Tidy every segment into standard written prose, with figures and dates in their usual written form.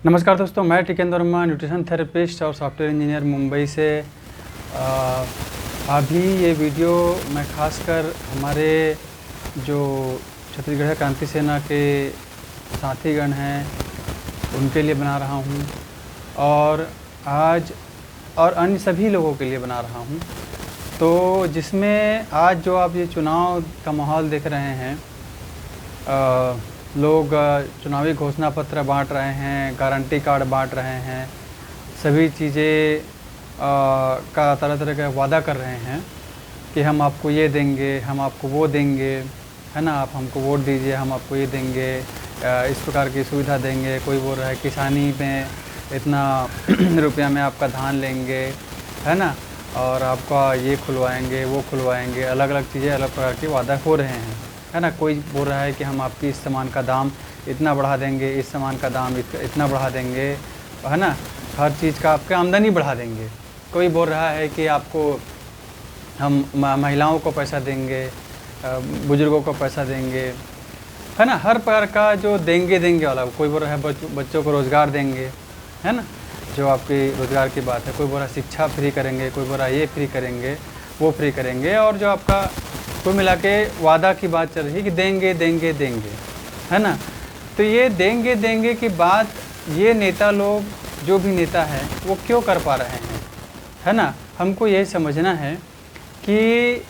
नमस्कार दोस्तों, मैं टिकेंद्र वर्मा, न्यूट्रिशन थेरेपिस्ट और सॉफ्टवेयर इंजीनियर मुंबई से। अभी ये वीडियो मैं खासकर हमारे जो छत्तीसगढ़ क्रांति सेना के साथीगण हैं उनके लिए बना रहा हूँ और अन्य सभी लोगों के लिए बना रहा हूँ। तो जिसमें आज जो आप ये चुनाव का माहौल देख रहे हैं, लोग चुनावी घोषणा पत्र बांट रहे हैं, गारंटी कार्ड बांट रहे हैं, सभी चीज़ें का तरह तरह का वादा कर रहे हैं कि हम आपको ये देंगे, हम आपको वो देंगे, है ना, आप हमको वोट दीजिए, हम आपको ये देंगे, इस प्रकार की सुविधा देंगे। कोई बोल रहा है किसानी में इतना रुपया में आपका धान लेंगे, है ना, और आपका ये खुलवाएंगे, वो खुलवाएंगे, अलग अलग चीज़ें, अलग प्रकार के वादा हो रहे हैं, है ना। कोई बोल रहा है कि हम आपकी इस सामान का दाम इतना बढ़ा देंगे, इस सामान का दाम इतना बढ़ा देंगे, है ना, हर चीज़ का आपकी आमदनी बढ़ा देंगे। कोई बोल रहा है कि आपको हम महिलाओं को पैसा देंगे, बुज़ुर्गों को पैसा देंगे, है ना, हर प्रकार का जो देंगे वाला। कोई बोल रहा है बच्चों को रोज़गार देंगे, है ना, जो आपकी रोज़गार की बात है। कोई बोल रहा है शिक्षा फ्री करेंगे, कोई बोल रहा है ये फ्री करेंगे, वो फ्री करेंगे, और जो आपका कुल मिला के वादा की बात चल रही है कि देंगे देंगे देंगे, है ना। तो ये देंगे देंगे की बात ये नेता लोग, जो भी नेता है, वो क्यों कर पा रहे हैं, है ना। हमको यही समझना है कि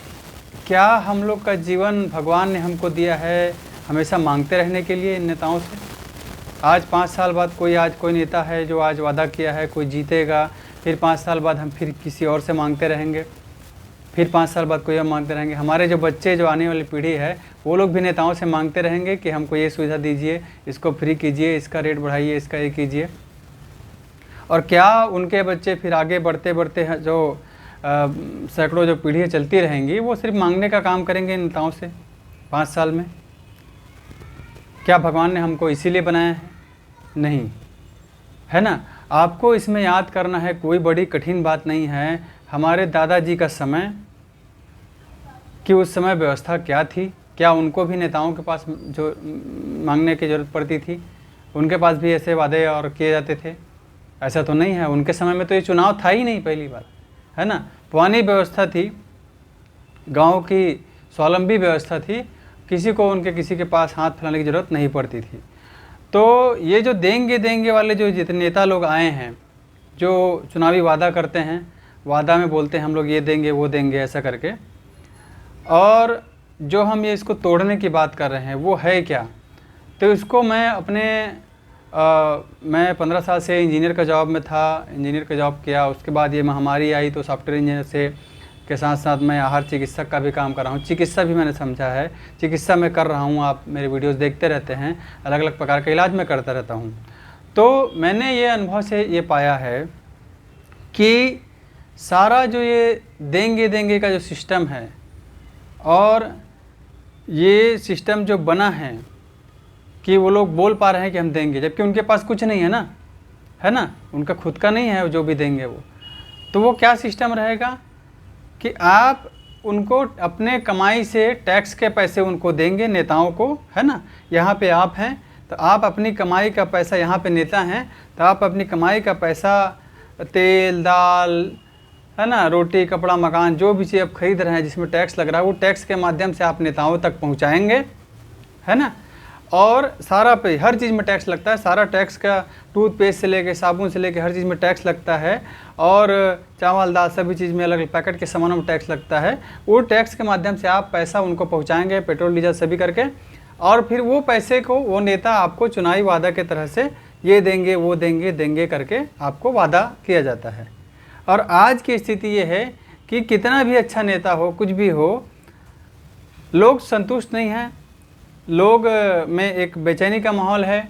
क्या हम लोग का जीवन भगवान ने हमको दिया है हमेशा मांगते रहने के लिए इन नेताओं से। आज 5 साल बाद कोई नेता है जो आज वादा किया है, कोई जीतेगा, फिर 5 साल बाद हम फिर किसी और से मांगते रहेंगे, फिर 5 साल बाद कोई और मांगते रहेंगे। हमारे जो बच्चे, जो आने वाली पीढ़ी है, वो लोग भी नेताओं से मांगते रहेंगे कि हमको ये सुविधा दीजिए, इसको फ्री कीजिए, इसका रेट बढ़ाइए, इसका ये कीजिए। और क्या उनके बच्चे फिर आगे बढ़ते बढ़ते हैं, जो सैकड़ों जो पीढ़ियाँ चलती रहेंगी, वो सिर्फ मांगने का काम करेंगे नेताओं से 5 साल में। क्या भगवान ने हमको इसीलिए बनाया है? नहीं, है ना। आपको इसमें याद करना है, कोई बड़ी कठिन बात नहीं है। हमारे दादाजी का समय कि उस समय व्यवस्था क्या थी, क्या उनको भी नेताओं के पास जो मांगने की ज़रूरत पड़ती थी, उनके पास भी ऐसे वादे और किए जाते थे? ऐसा तो नहीं है। उनके समय में तो ये चुनाव था ही नहीं, पहली बात, है ना। पुरानी व्यवस्था थी, गांव की स्वावलंबी व्यवस्था थी, किसी के पास हाथ फैलाने की ज़रूरत नहीं पड़ती थी। तो ये जो देंगे वाले जो जितने नेता लोग आए हैं, जो चुनावी वादा करते हैं, वादा में बोलते हैं हम लोग ये देंगे वो देंगे ऐसा करके, और जो हम ये इसको तोड़ने की बात कर रहे हैं वो है क्या। तो इसको मैं मैं 15 साल से इंजीनियर का जॉब में था, इंजीनियर का जॉब किया। उसके बाद ये महामारी आई तो सॉफ्टवेयर इंजीनियर से के साथ साथ मैं आहार चिकित्सक का भी काम कर रहा हूँ। चिकित्सा भी मैंने समझा है, चिकित्सा मैं कर रहा हूँ। आप मेरे वीडियोस देखते रहते हैं, अलग अलग प्रकार का इलाज मैं करता रहता हूँ। तो मैंने ये अनुभव से ये पाया है कि सारा जो ये देंगे का जो सिस्टम है, और ये सिस्टम जो बना है कि वो लोग बोल पा रहे हैं कि हम देंगे, जबकि उनके पास कुछ नहीं है ना, है ना, उनका खुद का नहीं है जो भी देंगे वो। तो वो क्या सिस्टम रहेगा कि आप उनको अपने कमाई से टैक्स के पैसे उनको देंगे, नेताओं को, है ना। यहाँ पे आप हैं तो आप अपनी कमाई का पैसा, यहाँ पे नेता हैं तो आप अपनी कमाई का पैसा, तेल दाल, है ना, रोटी कपड़ा मकान, जो भी चीज़ आप खरीद रहे हैं जिसमें टैक्स लग रहा है, वो टैक्स के माध्यम से आप नेताओं तक पहुँचाएँगे, है ना। और सारा पे हर चीज़ में टैक्स लगता है, सारा टैक्स का, टूथपेस्ट से लेके साबुन से लेके हर चीज़ में टैक्स लगता है, और चावल दाल सभी चीज़ में, अलग अलग पैकेट के सामानों में टैक्स लगता है। वो टैक्स के माध्यम से आप पैसा उनको पहुंचाएंगे, पेट्रोल डीजल सभी करके, और फिर वो पैसे को वो नेता आपको चुनावी वादा के तरह से ये देंगे वो देंगे करके आपको वादा किया जाता है। और आज की स्थिति ये है कि कितना भी अच्छा नेता हो, कुछ भी हो, लोग संतुष्ट नहीं हैं, लोग में एक बेचैनी का माहौल है।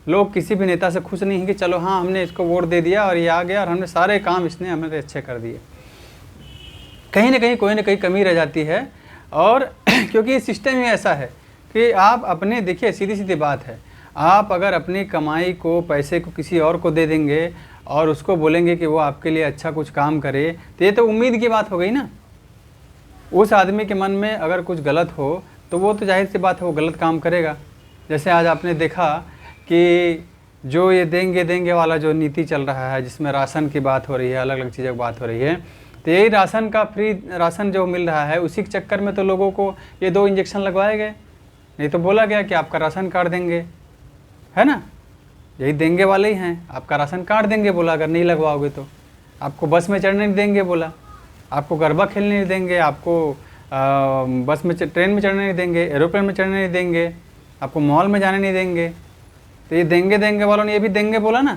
लोग किसी भी नेता से खुश नहीं हैं कि चलो हाँ हमने इसको वोट दे दिया और ये आ गया और हमने सारे काम इसने हमें अच्छे कर दिए। कहीं ना कहीं कोई ना कहीं कमी रह जाती है। और क्योंकि ये सिस्टम ही ऐसा है कि आप अपने, देखिए सीधी सीधी बात है, आप अगर अपनी कमाई को, पैसे को किसी और को दे देंगे और उसको बोलेंगे कि वो आपके लिए अच्छा कुछ काम करे, तो ये तो उम्मीद की बात हो गई ना। उस आदमी के मन में अगर कुछ गलत हो तो वो तो जाहिर सी बात है वो गलत काम करेगा। जैसे आज आपने देखा कि जो ये देंगे देंगे वाला जो नीति चल रहा है, जिसमें राशन की बात हो रही है, अलग अलग चीज़ों की बात हो रही है, तो यही राशन का फ्री राशन जो मिल रहा है, उसी के चक्कर में तो लोगों को ये 2 इंजेक्शन लगवाए गए। नहीं तो बोला गया कि आपका राशन कार्ड देंगे, है ना, यही देंगे वाले ही हैं, आपका राशन कार्ड देंगे बोला, अगर नहीं लगवाओगे तो आपको बस में चढ़ने नहीं देंगे बोला, आपको गरबा खेलने नहीं देंगे, आपको बस में ट्रेन में चढ़ने नहीं देंगे, एरोप्लेन में चढ़ने नहीं देंगे, आपको मॉल में जाने नहीं देंगे। तो ये देंगे देंगे वालों ने ये भी देंगे बोला ना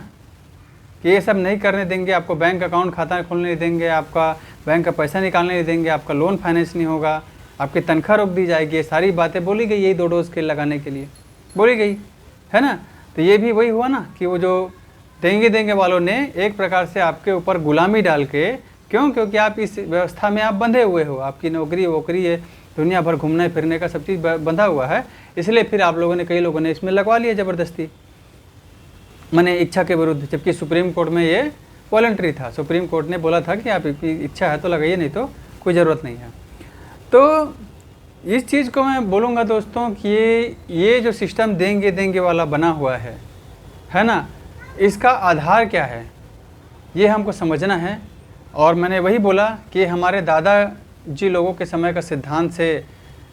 कि ये सब नहीं करने देंगे, आपको बैंक अकाउंट खाता खोलने नहीं देंगे, आपका बैंक का पैसा निकालने नहीं देंगे, आपका लोन फाइनेंस नहीं होगा, आपकी तनख्वाह रोक दी जाएगी। ये सारी बातें बोली गई यही 2 डोज के लगाने के लिए बोली गई, है ना। तो ये भी वही हुआ ना कि वो जो देंगे देंगे वालों ने एक प्रकार से आपके ऊपर गुलामी डाल के, क्यों, क्योंकि आप इस व्यवस्था में आप बंधे हुए हो, आपकी नौकरी वोकरी है, दुनिया भर घूमने फिरने का सब चीज़ बंधा हुआ है, इसलिए फिर आप लोगों ने, कई लोगों ने इसमें लगवा लिया ज़बरदस्ती, मैंने इच्छा के विरुद्ध, जबकि सुप्रीम कोर्ट में ये वॉलंटरी था। सुप्रीम कोर्ट ने बोला था कि आपकी इच्छा है तो लगाइए, नहीं तो कोई ज़रूरत नहीं है। तो इस चीज़ को मैं बोलूँगा दोस्तों कि ये जो सिस्टम देंगे देंगे वाला बना हुआ है ना, इसका आधार क्या है ये हमको समझना है। और मैंने वही बोला कि हमारे दादा जी लोगों के समय का सिद्धांत से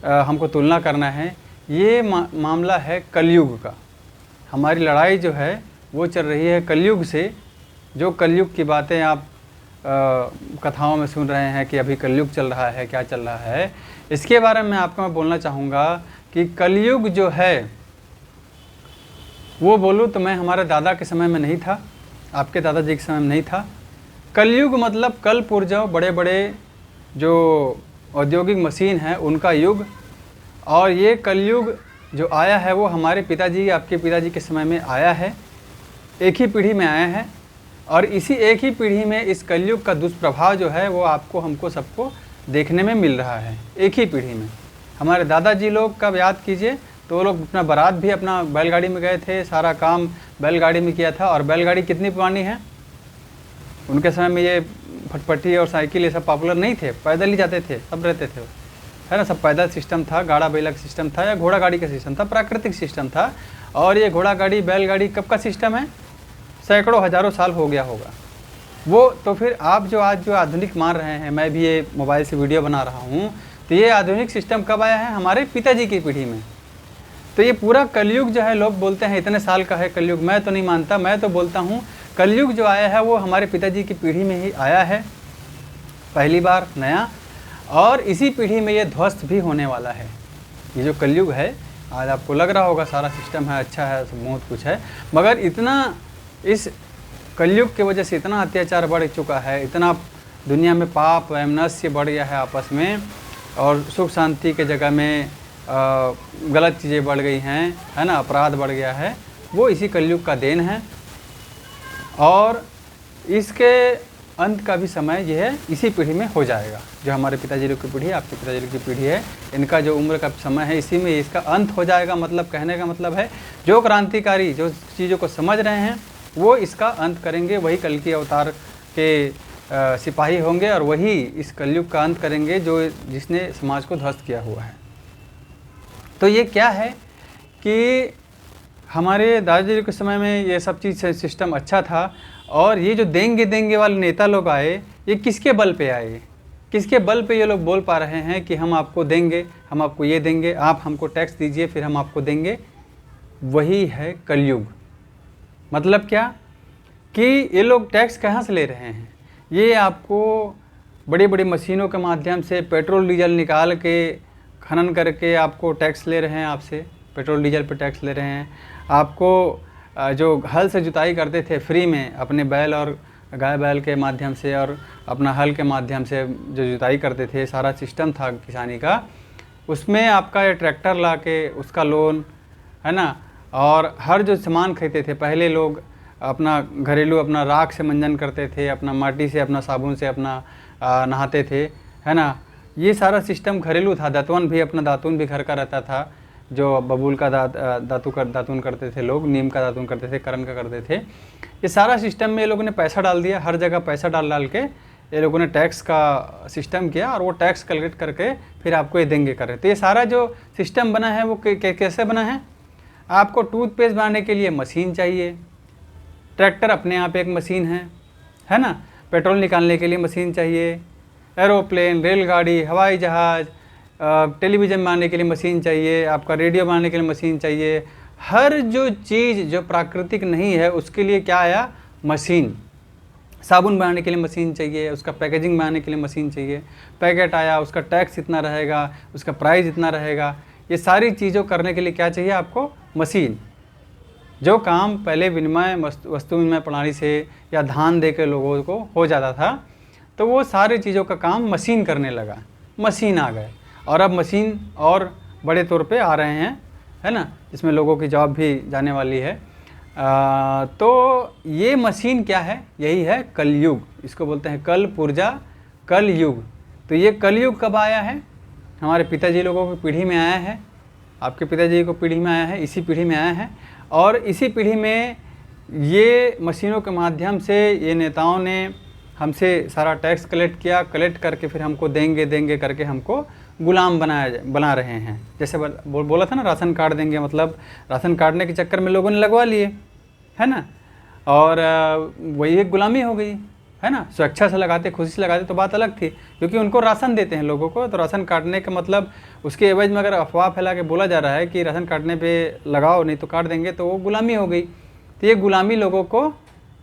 हमको तुलना करना है। ये मामला है कलयुग का, हमारी लड़ाई जो है वो चल रही है कलयुग से। जो कलयुग की बातें आप कथाओं में सुन रहे हैं कि अभी कलयुग चल रहा है, क्या चल रहा है, इसके बारे में आपको मैं बोलना चाहूँगा कि कलयुग जो है वो बोलूँ तो मैं हमारे दादा के समय में नहीं था, आपके दादाजी के समय में नहीं था। कलयुग मतलब कल पुर्जों, बड़े बड़े जो औद्योगिक मशीन है उनका युग। और ये कलयुग जो आया है वो हमारे पिताजी, आपके पिताजी के समय में आया है, एक ही पीढ़ी में आया है। और इसी एक ही पीढ़ी में इस कलयुग का दुष्प्रभाव जो है वो आपको, हमको, सबको देखने में मिल रहा है। एक ही पीढ़ी में हमारे दादाजी लोग का याद कीजिए तो वो लोग अपना बारात भी अपना बैलगाड़ी में गए थे, सारा काम बैलगाड़ी में किया था। और बैलगाड़ी कितनी पुरानी है, उनके समय में ये फटफटी और साइकिल ये सब पॉपुलर नहीं थे, पैदल ही जाते थे, सब रहते थे, है ना। सब पैदल सिस्टम था, गाड़ा बैला का सिस्टम था या घोड़ा गाड़ी का सिस्टम था, प्राकृतिक सिस्टम था। और ये घोड़ा गाड़ी बैलगाड़ी कब का सिस्टम है, सैकड़ों हज़ारों साल हो गया होगा वो। तो फिर आप जो आज जो आधुनिक मान रहे हैं, मैं भी ये मोबाइल से वीडियो बना रहा हूँ, तो ये आधुनिक सिस्टम कब आया है, हमारे पिताजी की पीढ़ी में। तो ये पूरा कलयुग जो है, लोग बोलते हैं इतने साल का है कलयुग, मैं तो नहीं मानता। मैं तो बोलता हूँ कलयुग जो आया है वो हमारे पिताजी की पीढ़ी में ही आया है, पहली बार नया। और इसी पीढ़ी में ये ध्वस्त भी होने वाला है। ये जो कलयुग है, आज आपको लग रहा होगा सारा सिस्टम है, अच्छा है, सब बहुत कुछ है, मगर इतना इस कलयुग की वजह से इतना अत्याचार बढ़ चुका है, इतना दुनिया में पाप वैमनस्य बढ़ गया है आपस में, और सुख शांति के जगह में गलत चीज़ें बढ़ गई हैं, है ना, अपराध बढ़ गया है, वो इसी कलयुग का देन है। और इसके अंत का भी समय यह है, इसी पीढ़ी में हो जाएगा। जो हमारे पिताजी लोग की पीढ़ी, आपके पिताजी लोग की पीढ़ी है, इनका जो उम्र का समय है, इसी में इसका अंत हो जाएगा। मतलब कहने का मतलब है, जो क्रांतिकारी जो चीज़ों को समझ रहे हैं वो इसका अंत करेंगे, वही कल की अवतार के सिपाही होंगे और वही इस कलयुग का अंत करेंगे जो जिसने समाज को ध्वस्त किया हुआ है। तो ये क्या है कि हमारे दादाजी के समय में ये सब चीज़ सिस्टम अच्छा था। और ये जो देंगे देंगे वाले नेता लोग आए, ये किसके बल पे आए, किसके बल पे ये लोग बोल पा रहे हैं कि हम आपको देंगे, हम आपको ये देंगे, आप हमको टैक्स दीजिए फिर हम आपको देंगे। वही है कलयुग। मतलब क्या कि ये लोग टैक्स कहाँ से ले रहे हैं, ये आपको बड़ी बड़ी मशीनों के माध्यम से पेट्रोल डीजल निकाल के खनन करके आपको टैक्स ले रहे हैं, आपसे पेट्रोल डीजल पे टैक्स ले रहे हैं। आपको जो हल से जुताई करते थे फ्री में अपने बैल और गाय बैल के माध्यम से और अपना हल के माध्यम से जो जुताई करते थे, सारा सिस्टम था किसानी का, उसमें आपका ये ट्रैक्टर ला के उसका लोन, है ना। और हर जो सामान खरीदते थे, पहले लोग अपना घरेलू अपना राख से मंजन करते थे, अपना माटी से, अपना साबुन से अपना नहाते थे, है ना। ये सारा सिस्टम घरेलू था। दातुन भी, अपना दातुन भी घर का रहता था, जो बबूल का दातुन करते थे लोग, नीम का दातुन करते थे, करन का करते थे। ये सारा सिस्टम में ये लोगों ने पैसा डाल दिया, हर जगह पैसा डाल के ये लोगों ने टैक्स का सिस्टम किया और वो टैक्स कलेक्ट करके फिर आपको ये देंगे कर रहे। तो ये सारा जो सिस्टम बना है वो कैसे बना है, आपको टूथपेस्ट बनाने के लिए मशीन चाहिए, ट्रैक्टर अपने आप एक मशीन है ना। पेट्रोल निकालने के लिए मशीन चाहिए, एरोप्लेन, रेलगाड़ी, हवाई जहाज़, टेलीविज़न बनाने के लिए मशीन चाहिए, आपका रेडियो बनाने के लिए मशीन चाहिए। हर जो चीज़ जो प्राकृतिक नहीं है उसके लिए क्या आया, मशीन। साबुन बनाने के लिए मशीन चाहिए, उसका पैकेजिंग बनाने के लिए मशीन चाहिए। पैकेट आया, उसका टैक्स इतना रहेगा, उसका प्राइस इतना रहेगा। ये सारी चीज़ों करने के लिए क्या चाहिए आपको, मशीन। जो काम पहले विनिमय वस्तु विनिमय प्रणाली से या धान दे के लोगों को हो जाता था, तो वो सारी चीज़ों का काम मशीन करने लगा, मशीन आ गए। और अब मशीन और बड़े तौर पे आ रहे हैं, है ना, जिसमें लोगों की जॉब भी जाने वाली है। तो ये मशीन क्या है, यही है कलयुग। इसको बोलते हैं कल पुर्जा, कलयुग। तो ये कलयुग कब आया है, हमारे पिताजी लोगों की पीढ़ी में आया है, आपके पिताजी को पीढ़ी में आया है, इसी पीढ़ी में आया है। और इसी पीढ़ी में ये मशीनों के माध्यम से ये नेताओं ने हमसे सारा टैक्स कलेक्ट किया, कलेक्ट करके फिर हमको देंगे करके हमको गुलाम बना रहे हैं। जैसे बोला था ना, राशन कार्ड देंगे, मतलब राशन काटने के चक्कर में लोगों ने लगवा लिए, है ना, और वही एक गुलामी हो गई, है ना। स्वेच्छा से लगाते, खुशी से लगाते तो बात अलग थी, क्योंकि उनको राशन देते हैं लोगों को, तो राशन काटने का मतलब उसके एवज में अगर अफवाह फैला के बोला जा रहा है कि राशन काटने पे लगाओ नहीं तो काट देंगे, तो वो गुलामी हो गई। तो ये गुलामी लोगों को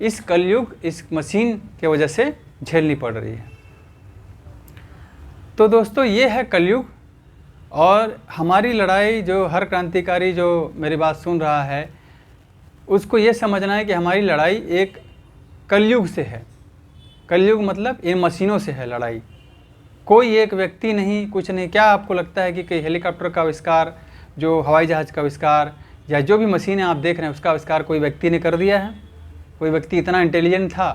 इस कलयुग, इस मशीन के वजह से झेलनी पड़ रही है। तो दोस्तों ये है कलयुग। और हमारी लड़ाई, जो हर क्रांतिकारी जो मेरी बात सुन रहा है उसको ये समझना है कि हमारी लड़ाई एक कलयुग से है। कलयुग मतलब इन मशीनों से है लड़ाई, कोई एक व्यक्ति नहीं, कुछ नहीं। क्या आपको लगता है कि कोई हेलीकॉप्टर का आविष्कार, जो हवाई जहाज़ का आविष्कार, या जो भी मशीनें आप देख रहे हैं उसका आविष्कार कोई व्यक्ति ने कर दिया है? कोई व्यक्ति इतना इंटेलिजेंट था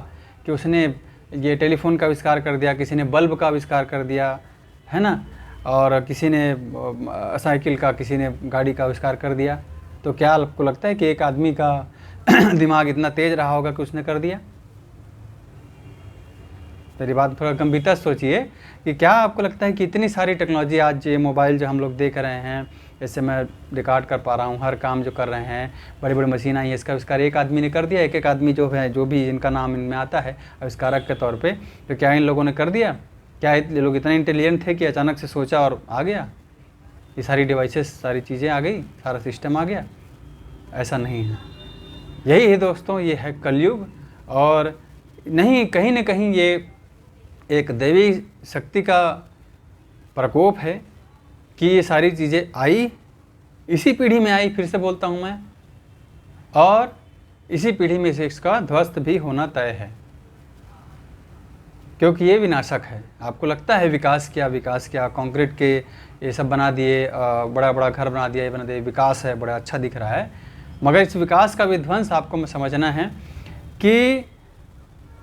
कि उसने ये टेलीफोन का आविष्कार कर दिया, किसी ने बल्ब का आविष्कार कर दिया, है ना, और किसी ने साइकिल का, किसी ने गाड़ी का आविष्कार कर दिया। तो क्या आपको लगता है कि एक आदमी का दिमाग इतना तेज रहा होगा कि उसने कर दिया? मेरी बात थोड़ा गंभीरता से सोचिए कि क्या आपको लगता है कि इतनी सारी टेक्नोलॉजी, आज ये मोबाइल जो हम लोग देख रहे हैं, जैसे मैं रिकॉर्ड कर पा रहा हूँ, हर काम जो कर रहे हैं, बड़ी बड़ी मशीन आई है, इसका आविष्कार एक आदमी ने कर दिया? एक आदमी जो है, जो भी इनका नाम इनमें आता है आविष्कारक के तौर पे, तो क्या इन लोगों ने कर दिया? क्या ये लोग इतने इंटेलिजेंट थे कि अचानक से सोचा और आ गया, ये सारी डिवाइसेस, सारी चीज़ें आ गई, सारा सिस्टम आ गया? ऐसा नहीं है। यही है दोस्तों, ये है कलयुग। और नहीं, कहीं ना कहीं ये एक दैवी शक्ति का प्रकोप है कि ये सारी चीज़ें आई, इसी पीढ़ी में आई, फिर से बोलता हूँ मैं, और इसी पीढ़ी में से इसका ध्वस्त भी होना तय है, क्योंकि ये विनाशक है। आपको लगता है विकास किया, कंक्रीट के ये सब बना दिए, बड़ा बड़ा घर बना दिया, ये बना दिया, विकास है, बड़ा अच्छा दिख रहा है। मगर इस विकास का विध्वंस आपको समझना है कि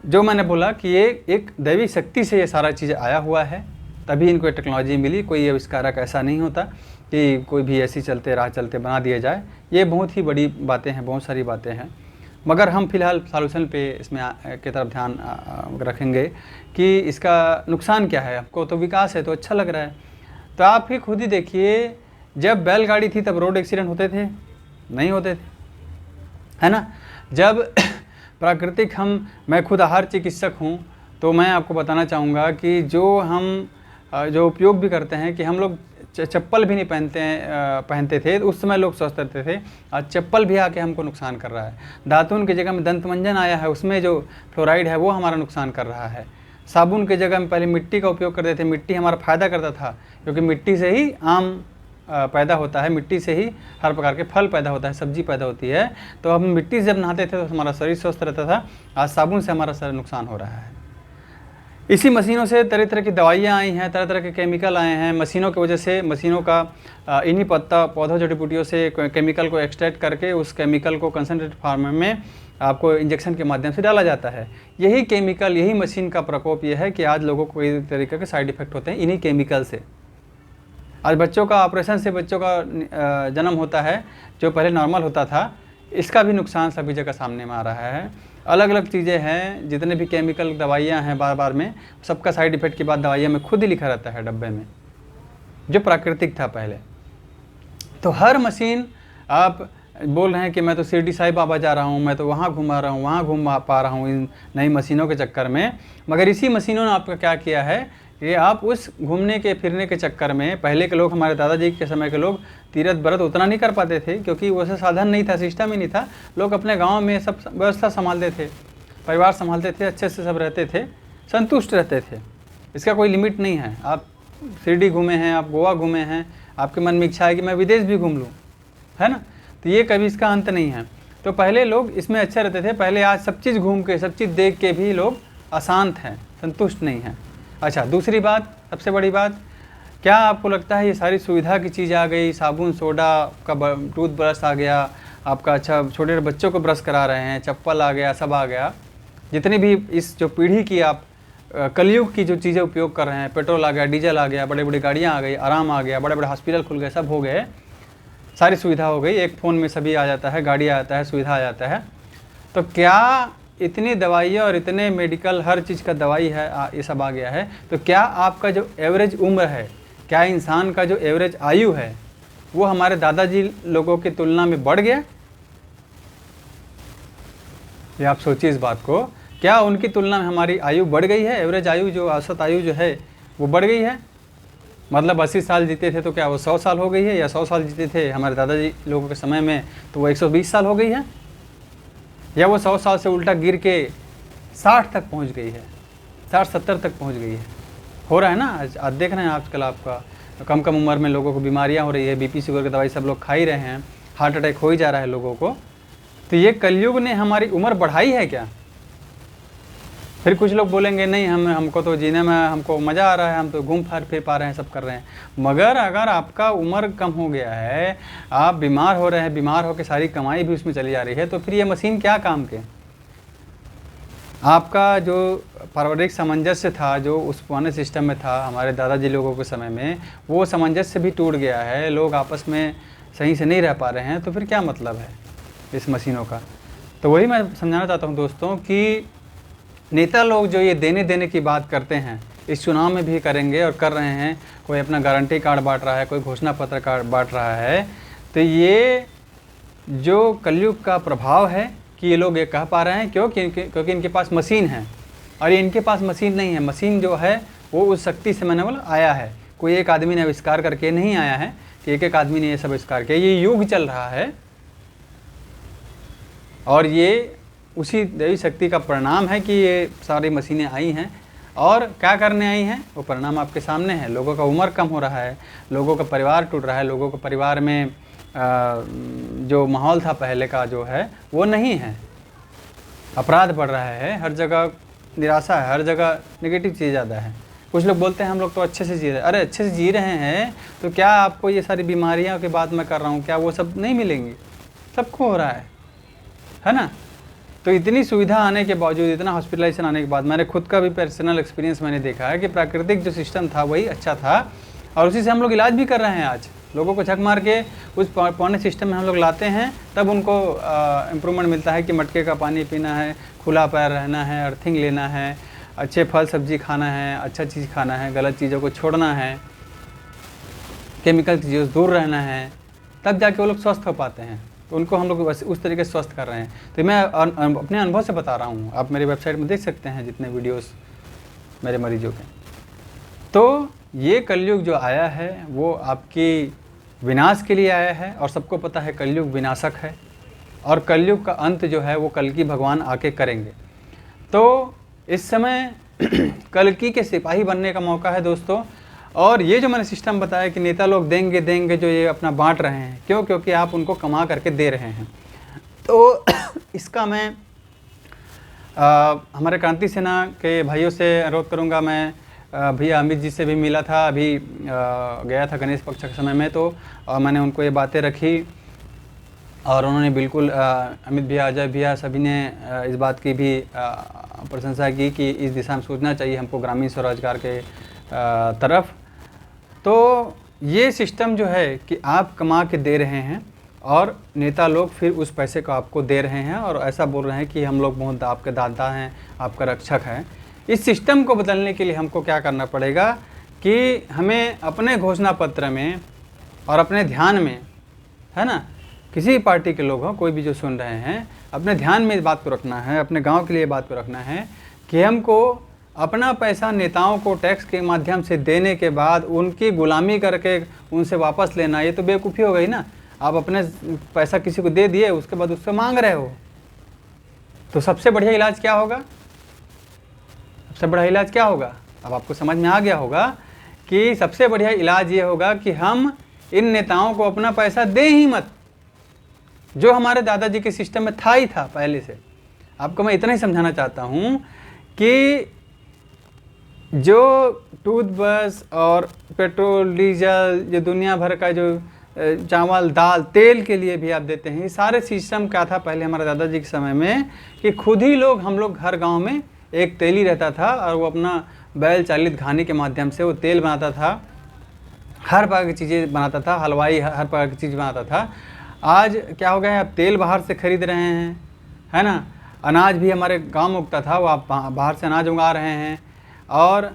जो मैंने बोला कि ये एक दैवी शक्ति से ये सारा चीज़ आया हुआ है, तभी इनको टेक्नोलॉजी मिली। कोई आविष्कारक ऐसा नहीं होता कि कोई भी ऐसी राह चलते बना दिया जाए। ये बहुत ही बड़ी बातें हैं, बहुत सारी बातें हैं। मगर हम फिलहाल सॉल्यूशन पे इसमें की तरफ ध्यान रखेंगे कि इसका नुकसान क्या है। आपको तो विकास है तो अच्छा लग रहा है, तो आप ही खुद ही देखिए, जब बैलगाड़ी थी तब रोड एक्सीडेंट होते थे? नहीं होते थे, है ना। जब प्राकृतिक मैं खुद आहार चिकित्सक हूँ, तो मैं आपको बताना चाहूँगा कि जो उपयोग भी करते हैं, कि हम लोग चप्पल भी नहीं पहनते थे, उस समय लोग स्वस्थ रहते थे। आज चप्पल भी आके हमको नुकसान कर रहा है। दातुन की जगह में दंतमंजन आया है, उसमें जो फ्लोराइड है वो हमारा नुकसान कर रहा है। साबुन की जगह में पहले मिट्टी का उपयोग करते थे, मिट्टी हमारा फ़ायदा करता था, क्योंकि मिट्टी से ही आम पैदा होता है, मिट्टी से ही हर प्रकार के फल पैदा होता है, सब्जी पैदा होती है। तो हम मिट्टी से जब नहाते थे तो हमारा शरीर स्वस्थ रहता था। आज साबुन से हमारा शरीर नुकसान हो रहा है। इसी मशीनों से तरह तरह की दवाइयाँ आई हैं, तरह तरह के केमिकल आए हैं। मशीनों की वजह से, मशीनों का इन्हीं पौधों जड़ी बूटियों से केमिकल को एक्सट्रैक्ट करके उस केमिकल को कंसनट्रेट फार्म में आपको इंजेक्शन के माध्यम से डाला जाता है। यही केमिकल, यही मशीन का प्रकोप ये है कि आज लोगों को कई तरीके के साइड इफ़ेक्ट होते हैं इन्हीं केमिकल से। आज बच्चों का ऑपरेशन से बच्चों का जन्म होता है, जो पहले नॉर्मल होता था, इसका भी नुकसान सभी जगह सामने में आ रहा है। अलग अलग चीज़ें हैं, जितने भी केमिकल दवाइयाँ हैं बार में, सबका साइड इफ़ेक्ट के बाद दवाइयाँ में खुद ही लिखा रहता है डब्बे में, जो प्राकृतिक था पहले। तो हर मशीन आप बोल रहे हैं कि मैं तो शिरडी साईं बाबा जा रहा हूँ, मैं तो वहाँ घुमा रहा हूँ, वहाँ घुमा पा रहा हूँ इन नई मशीनों के चक्कर में। मगर इसी मशीनों ने आपका क्या किया है कि आप उस घूमने के फिरने के चक्कर में, पहले के लोग, हमारे दादाजी के समय के लोग तीर्थ व्रत उतना नहीं कर पाते थे क्योंकि वैसे साधन नहीं था, सिस्टम ही नहीं था। लोग अपने गाँव में सब व्यवस्था संभालते थे, परिवार संभालते थे, अच्छे से सब रहते थे, संतुष्ट रहते थे। इसका कोई लिमिट नहीं है। आप शिरडी घूमे हैं, आप गोवा घूमे हैं, आपके मन में इच्छा है कि मैं विदेश भी घूम लूँ, है ना, तो ये कभी इसका अंत नहीं है। तो पहले लोग इसमें अच्छे रहते थे पहले। आज सब चीज़ घूम के, सब चीज़ देख के भी लोग अशांत हैं, संतुष्ट नहीं हैं। अच्छा, दूसरी बात, सबसे बड़ी बात, क्या आपको लगता है ये सारी सुविधा की चीज़ आ गई, साबुन सोडा का, टूथब्रश आ गया आपका, अच्छा छोटे बच्चों को ब्रश करा रहे हैं, चप्पल आ गया, सब आ गया, जितनी भी इस जो पीढ़ी की आप कलयुग की जो चीज़ें उपयोग कर रहे हैं, पेट्रोल आ गया, डीजल आ गया, बड़ी बड़ी गाड़ियाँ आ गई, आराम आ गया, बड़े बड़े हॉस्पिटल खुल गए, सब हो गए, सारी सुविधा हो गई, एक फ़ोन में सभी आ जाता है, गाड़ी आ जाता है, सुविधा आ जाता है। तो क्या इतनी दवाइयाँ और इतने मेडिकल, हर चीज़ का दवाई है, ये सब आ गया है, तो क्या आपका जो एवरेज उम्र है, क्या इंसान का जो एवरेज आयु है वो हमारे दादाजी लोगों की तुलना में बढ़ गया? ये आप सोचिए इस बात को, क्या उनकी तुलना में हमारी आयु बढ़ गई है? एवरेज आयु, जो औसत आयु जो है वो बढ़ गई है? मतलब 80 साल जीते थे तो क्या वो 100 साल हो गई है? या 100 साल जीते थे हमारे दादाजी लोगों के समय में तो वो 120 साल हो गई है? या वो 100 साल से उल्टा गिर के 60 तक पहुंच गई है, 60-70 तक पहुंच गई है? हो रहा है ना, आज देख रहे हैं आजकल आपका कम कम उम्र में लोगों को बीमारियां हो रही है, बीपी शुगर की दवाई सब लोग खा ही रहे हैं, हार्ट अटैक हो ही जा रहा है लोगों को। तो ये कलयुग ने हमारी उम्र बढ़ाई है क्या? फिर कुछ लोग बोलेंगे नहीं, हमको तो जीने में हमको मज़ा आ रहा है, हम तो घूम फिर पा रहे हैं, सब कर रहे हैं। मगर अगर आपका उम्र कम हो गया है, आप बीमार हो रहे हैं, बीमार होकर सारी कमाई भी उसमें चली जा रही है, तो फिर ये मशीन क्या काम के? आपका जो पारिवारिक सामंजस्य था, जो उस पुराने सिस्टम में था हमारे दादाजी लोगों के समय में, वो सामंजस्य भी टूट गया है, लोग आपस में सही से नहीं रह पा रहे हैं, तो फिर क्या मतलब है इस मशीनों का? तो वही मैं समझाना चाहता हूँ दोस्तों कि नेता लोग जो ये देने की बात करते हैं, इस चुनाव में भी करेंगे और कर रहे हैं, कोई अपना गारंटी कार्ड बांट रहा है, कोई घोषणा पत्र कार्ड बांट रहा है, तो ये जो कलयुग का प्रभाव है कि ये लोग ये कह पा रहे हैं क्योंकि इनके पास मशीन है। और ये इनके पास मशीन नहीं है, मशीन जो है वो उस शक्ति से मैंने बोला आया है, कोई एक आदमी ने आविष्कार करके नहीं आया है कि एक आदमी ने ये सब आविष्कार किया। ये युग चल रहा है और ये उसी दैवी शक्ति का परिणाम है कि ये सारी मशीनें आई हैं। और क्या करने आई हैं वो परिणाम आपके सामने है। लोगों का उम्र कम हो रहा है, लोगों का परिवार टूट रहा है, लोगों का परिवार में जो माहौल था पहले का जो है वो नहीं है, अपराध बढ़ रहा है, हर जगह निराशा है, हर जगह नेगेटिव चीज़ ज़्यादा है। कुछ लोग बोलते हैं हम लोग तो अच्छे से जी रहे हैं। अरे अच्छे से जी रहे हैं तो क्या आपको ये सारी बीमारियां की बात मैं कर रहा हूँ, क्या वो सब नहीं मिलेंगी? सबको हो रहा है ना। तो इतनी सुविधा आने के बावजूद, इतना हॉस्पिटलाइजेशन आने के बाद, मैंने खुद का भी पर्सनल एक्सपीरियंस मैंने देखा है कि प्राकृतिक जो सिस्टम था वही अच्छा था और उसी से हम लोग इलाज भी कर रहे हैं। आज लोगों को झक मार के उस पुराने सिस्टम में हम लोग लाते हैं, तब उनको इम्प्रूवमेंट मिलता है कि मटके का पानी पीना है, खुला पैर रहना है, अर्थिंग लेना है, अच्छे फल सब्जी खाना है, अच्छा चीज़ खाना है, गलत चीज़ों को छोड़ना है, केमिकल चीज़ों से दूर रहना है, तब जाके वो लोग स्वस्थ हो पाते हैं। तो उनको हम लोग उस तरीके से स्वस्थ कर रहे हैं। तो मैं अपने अनुभव से बता रहा हूँ, आप मेरी वेबसाइट में देख सकते हैं जितने वीडियोस मेरे मरीजों के। तो ये कलयुग जो आया है वो आपकी विनाश के लिए आया है और सबको पता है कलयुग विनाशक है और कलयुग का अंत जो है वो कल्कि भगवान आके करेंगे। तो इस समय कल्कि के सिपाही बनने का मौका है दोस्तों। और ये जो मैंने सिस्टम बताया कि नेता लोग देंगे जो ये अपना बांट रहे हैं, क्यों? क्योंकि आप उनको कमा करके दे रहे हैं। तो इसका मैं हमारे क्रांति सेना के भाइयों से अनुरोध करूंगा। मैं भैया अमित जी से भी मिला था, अभी गया था गणेश पक्ष के समय में, तो मैंने उनको ये बातें रखी और उन्होंने बिल्कुल अमित भैया, अजय भैया सभी ने इस बात की भी प्रशंसा की कि इस दिशा में सोचना चाहिए हमको ग्रामीण स्वरोजगार के तरफ। तो ये सिस्टम जो है कि आप कमा के दे रहे हैं और नेता लोग फिर उस पैसे को आपको दे रहे हैं और ऐसा बोल रहे हैं कि हम लोग बहुत आपके दादा हैं, आपका रक्षक हैं। इस सिस्टम को बदलने के लिए हमको क्या करना पड़ेगा कि हमें अपने घोषणा पत्र में और अपने ध्यान में, है ना, किसी भी पार्टी के लोग हों, कोई भी जो सुन रहे हैं, अपने ध्यान में इस बात को रखना है, अपने गांव के लिए बात को रखना है कि हमको अपना पैसा नेताओं को टैक्स के माध्यम से देने के बाद उनकी गुलामी करके उनसे वापस लेना, ये तो बेवकूफ़ी हो गई ना। आप अपने पैसा किसी को दे दिए, उसके बाद उससे मांग रहे हो, तो सबसे बढ़िया इलाज क्या होगा? सबसे बड़ा इलाज क्या होगा? अब आपको समझ में आ गया होगा कि सबसे बढ़िया इलाज ये होगा कि हम इन नेताओं को अपना पैसा दे ही मत, जो हमारे दादाजी के सिस्टम में था ही था पहले से। आपको मैं इतना ही समझाना चाहता हूँ कि जो टूथब्रश और पेट्रोल, डीजल, जो दुनिया भर का जो चावल, दाल, तेल के लिए भी आप देते हैं, ये सारे सिस्टम क्या था पहले हमारे दादाजी के समय में कि खुद ही हम लोग हर गांव में एक तेली रहता था और वो अपना बैल चालित घानी के माध्यम से वो तेल बनाता था, हर प्रकार की चीज़ें बनाता था, हलवाई हर प्रकार की चीज़ बनाता था। आज क्या हो गया है, अब तेल बाहर से खरीद रहे हैं, है ना। अनाज भी हमारे गांव में उगता था, वो आप बाहर से अनाज उगा रहे हैं, और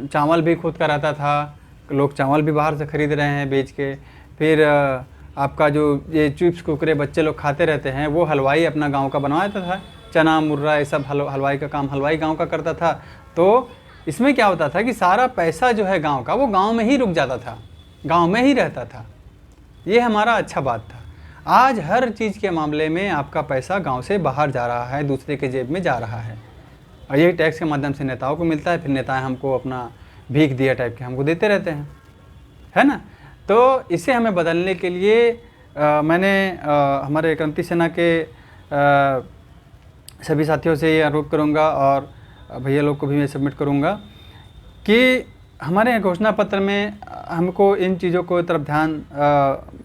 चावल भी खुद का रहता था, लोग चावल भी बाहर से खरीद रहे हैं बेच के। फिर आपका जो ये चिप्स कुरकुरे बच्चे लोग खाते रहते हैं, वो हलवाई अपना गांव का बनवाता था, चना मुर्रा ये सब हलवाई का काम हलवाई गांव का करता था। तो इसमें क्या होता था कि सारा पैसा जो है गांव का, वो गांव में ही रुक जाता था, गांव में ही रहता था। ये हमारा अच्छा बात था। आज हर चीज़ के मामले में आपका पैसा गांव से बाहर जा रहा है, दूसरे के जेब में जा रहा है, और यही टैक्स के माध्यम से नेताओं को मिलता है। फिर नेताएं हमको अपना भीख दिया टाइप के हमको देते रहते हैं, है ना। तो इसे हमें बदलने के लिए मैंने हमारे क्रांति सेना के सभी साथियों से ये अनुरोध करूँगा, और भैया लोग को भी मैं सबमिट करूँगा कि हमारे घोषणा पत्र में हमको इन चीज़ों को तरफ ध्यान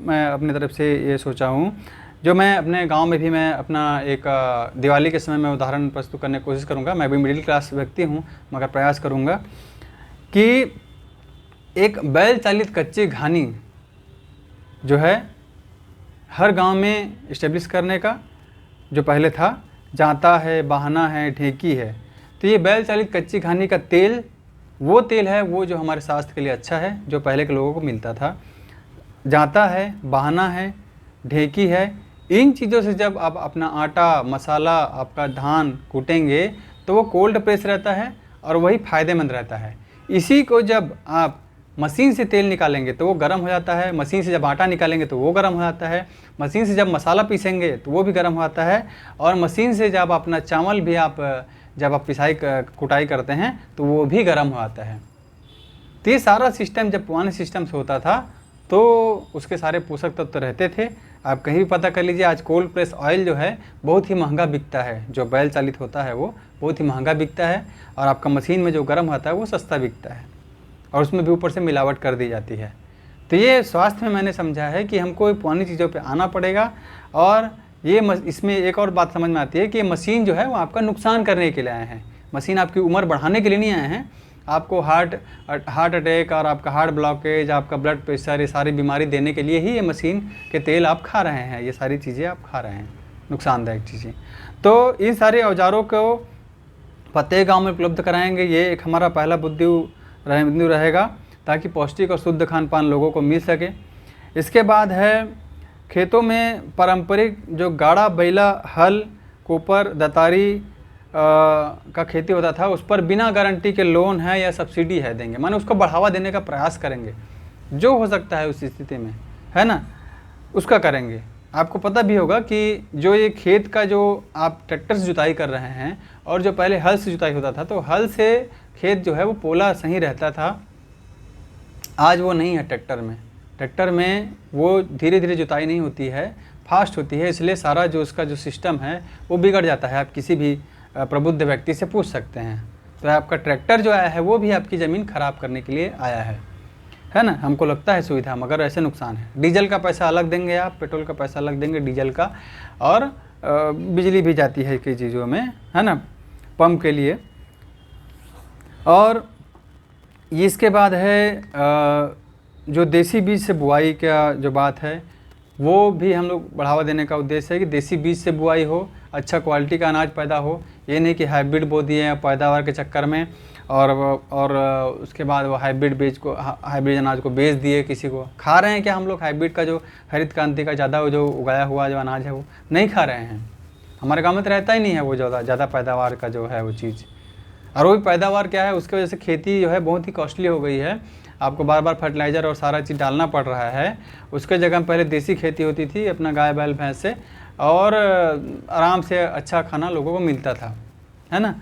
मैं अपनी तरफ से ये सोचा हूँ, जो मैं अपने गांव में भी मैं अपना एक दिवाली के समय में उदाहरण प्रस्तुत करने की कोशिश करूँगा। मैं भी मिडिल क्लास व्यक्ति हूँ, मगर प्रयास करूँगा कि एक बैल चालित कच्ची घानी जो है हर गांव में इस्टेब्लिश करने का, जो पहले था, जाता है, बहाना है, ढेकी है। तो ये बैल चालित कच्ची घानी का तेल वो तेल है, वो जो हमारे स्वास्थ्य के लिए अच्छा है, जो पहले के लोगों को मिलता था। जाता है, बहाना है, ढेकी है। इन चीज़ों से जब आप अपना आटा, मसाला, आपका धान कूटेंगे तो वो कोल्ड प्रेस रहता है और वही फ़ायदेमंद रहता है। इसी को जब आप मशीन से तेल निकालेंगे तो वो गर्म हो जाता है, मशीन से जब आटा निकालेंगे तो वो गर्म हो जाता है, मशीन से जब मसाला पीसेंगे तो वो भी गर्म हो जाता है, और मशीन से जब अपना चावल भी जब आप कुटाई करते हैं तो वो भी गर्म हो जाता है। तो ये सारा सिस्टम जब पुराने सिस्टम से होता था तो उसके सारे पोषक तत्व तो रहते थे। आप कहीं भी पता कर लीजिए, आज कोल्ड प्रेस ऑयल जो है बहुत ही महंगा बिकता है, जो बैल चालित होता है वो बहुत ही महंगा बिकता है, और आपका मशीन में जो गर्म होता है वो सस्ता बिकता है, और उसमें भी ऊपर से मिलावट कर दी जाती है। तो ये स्वास्थ्य में मैंने समझा है कि हमको पुरानी चीज़ों पे आना पड़ेगा। और ये इसमें एक और बात समझ में आती है कि मशीन जो है वो आपका नुकसान करने के लिए आए हैं, मशीन आपकी उम्र बढ़ाने के लिए नहीं आए हैं। आपको हार्ट अटैक और आपका हार्ट ब्लॉकेज, आपका ब्लड प्रेशर, ये सारी बीमारी देने के लिए ही ये मशीन के तेल आप खा रहे हैं, ये सारी चीज़ें आप खा रहे हैं, नुकसानदायक चीज़ें। तो इन सारे औजारों को प्रत्येक गाँव में उपलब्ध कराएंगे, ये एक हमारा पहला बिंदु रहेगा, ताकि पौष्टिक और शुद्ध खान पान लोगों को मिल सके। इसके बाद है खेतों में पारंपरिक जो गाड़ा बैला, हल, कोपर, दतारी का खेती होता था, उस पर बिना गारंटी के लोन है या सब्सिडी है देंगे, माने उसको बढ़ावा देने का प्रयास करेंगे, जो हो सकता है उस स्थिति में, है ना, उसका करेंगे। आपको पता भी होगा कि जो ये खेत का जो आप ट्रैक्टर से जुताई कर रहे हैं और जो पहले हल से जुताई होता था, तो हल से खेत जो है वो पोला सही रहता था, आज वो नहीं है। ट्रैक्टर में वो धीरे धीरे जुताई नहीं होती है, फास्ट होती है, इसलिए सारा जो उसका जो सिस्टम है वो बिगड़ जाता है। आप किसी भी प्रबुद्ध व्यक्ति से पूछ सकते हैं। तो आपका ट्रैक्टर जो आया है वो भी आपकी ज़मीन ख़राब करने के लिए आया है ना। हमको लगता है सुविधा, मगर ऐसे नुकसान है। डीजल का पैसा अलग देंगे आप, पेट्रोल का पैसा अलग देंगे डीजल का, और बिजली भी जाती है कई चीज़ों में, है ना, पंप के लिए। और इसके बाद है जो देसी बीज से बुआई का जो बात है, वो भी हम लोग बढ़ावा देने का उद्देश्य है कि देसी बीज से बुआई हो। अच्छा क्वालिटी का अनाज पैदा हो। ये नहीं कि हाइब्रिड बो दिए हैं पैदावार के चक्कर में और उसके बाद वो हाइब्रिड अनाज को बेच दिए, किसी को। खा रहे हैं क्या हम लोग हाइब्रिड का जो हरित क्रांति का ज़्यादा जो उगाया हुआ जो अनाज है वो नहीं खा रहे हैं। हमारे गाँव में तो रहता ही नहीं है वो ज़्यादा पैदावार का जो है वो चीज़। और वो भी पैदावार क्या है, उसकी वजह से खेती जो है बहुत ही कॉस्टली हो गई है। आपको बार बार फर्टिलाइज़र और सारा चीज़ डालना पड़ रहा है। उसके जगह में पहले देसी खेती होती थी अपना गाय बैल भैंस से, और आराम से अच्छा खाना लोगों को मिलता था, है ना।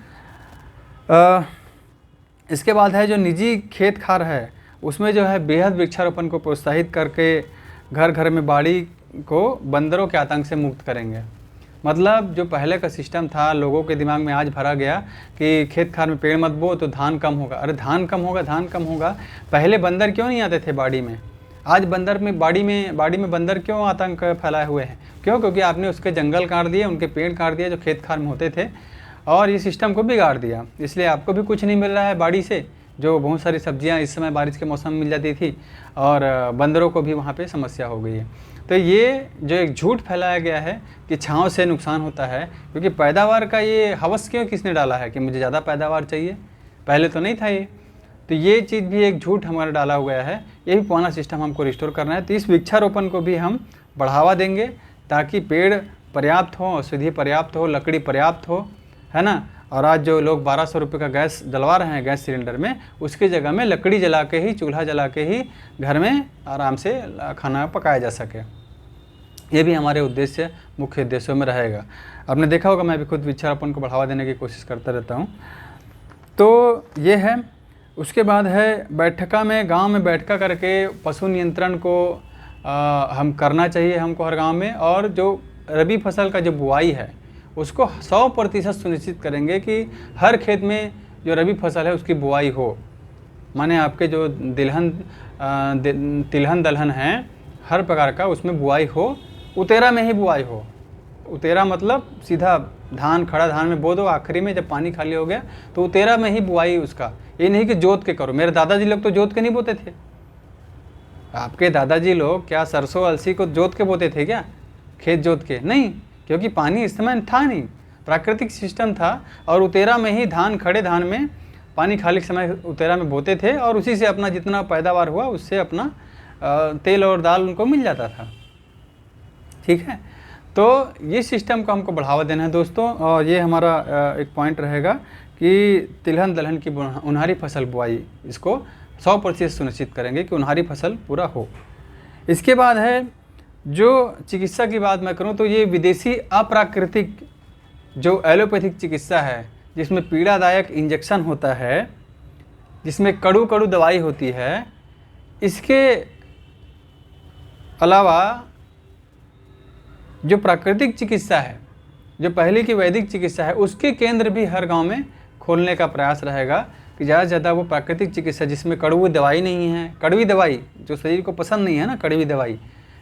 इसके बाद है जो निजी खेत खार है, उसमें जो है बेहद वृक्षारोपण को प्रोत्साहित करके घर घर में बाड़ी को बंदरों के आतंक से मुक्त करेंगे। मतलब जो पहले का सिस्टम था, लोगों के दिमाग में आज भरा गया कि खेत खार में पेड़ मत बो तो धान कम होगा। अरे धान कम होगा। पहले बंदर क्यों नहीं आते थे बाड़ी में? आज बाड़ी में बंदर क्यों आतंक फैलाए हुए हैं? क्यों? क्योंकि आपने उसके जंगल काट दिए, उनके पेड़ काट दिए जो खेत खार में होते थे, और ये सिस्टम को बिगाड़ दिया। इसलिए आपको भी कुछ नहीं मिल रहा है बाड़ी से। जो बहुत सारी सब्जियां इस समय बारिश के मौसम में मिल जाती थी, और बंदरों को भी वहाँ पे समस्या हो गई है। तो ये जो एक झूठ फैलाया गया है कि छाँव से नुकसान होता है, क्योंकि पैदावार का ये हवस क्यों किसने डाला है कि मुझे ज़्यादा पैदावार चाहिए? पहले तो नहीं था ये। तो ये चीज़ भी एक झूठ हमारा डाला हुआ है। यही पुराना सिस्टम हमको रिस्टोर करना है। तो इस वृक्षारोपण को भी हम बढ़ावा देंगे ताकि पेड़ पर्याप्त हो, औषधि पर्याप्त हो, लकड़ी पर्याप्त हो, है ना। और आज जो लोग 1200 रुपये का गैस जलवा रहे हैं गैस सिलेंडर में, उसकी जगह में लकड़ी जला के ही, चूल्हा जला के ही घर में आराम से खाना पकाया जा सके। ये भी हमारे मुख्य उद्देश्यों में रहेगा। आपने देखा होगा मैं भी खुद वृक्षारोपण को बढ़ावा देने की कोशिश करता रहता हूँ। तो ये है। उसके बाद है बैठका में, गांव में बैठका करके पशु नियंत्रण को हम करना चाहिए हमको हर गांव में। और जो रबी फसल का जो बुआई है उसको 100% सुनिश्चित करेंगे कि हर खेत में जो रबी फसल है उसकी बुआई हो। माने आपके जो तिलहन दलहन हैं हर प्रकार का उसमें बुआई हो, उतेरा में ही बुआई हो। उतेरा मतलब सीधा धान, खड़ा धान में बो दो, आखिरी में जब पानी खाली हो गया तो उतेरा में ही बुआई उसका। ये नहीं कि जोत के करो। मेरे दादाजी लोग तो जोत के नहीं बोते थे। आपके दादाजी लोग क्या सरसों अलसी को जोत के बोते थे क्या? खेत जोत के नहीं, क्योंकि पानी इस समय था नहीं, प्राकृतिक सिस्टम था। और उतेरा में ही धान, खड़े धान में पानी खाली के समय उतेरा में बोते थे, और उसी से अपना जितना पैदावार हुआ उससे अपना तेल और दाल उनको मिल जाता था। ठीक है। तो ये सिस्टम को हमको बढ़ावा देना है दोस्तों। और ये हमारा एक पॉइंट रहेगा कि तिलहन दलहन की उनहारी फसल बुआई, इसको 100% सुनिश्चित करेंगे कि उनहारी फसल पूरा हो। इसके बाद है जो चिकित्सा की बात मैं करूं तो ये विदेशी अप्राकृतिक जो एलोपैथिक चिकित्सा है, जिसमें पीड़ादायक इंजेक्शन होता है, जिसमें कड़ू कड़ू दवाई होती है, इसके अलावा जो प्राकृतिक चिकित्सा है, जो पहले की वैदिक चिकित्सा है, उसके केंद्र भी हर गांव में खोलने का प्रयास रहेगा कि ज़्यादा से ज़्यादा वो प्राकृतिक चिकित्सा जिसमें कड़वी दवाई नहीं है। कड़वी दवाई जो शरीर को पसंद नहीं है ना, कड़वी दवाई,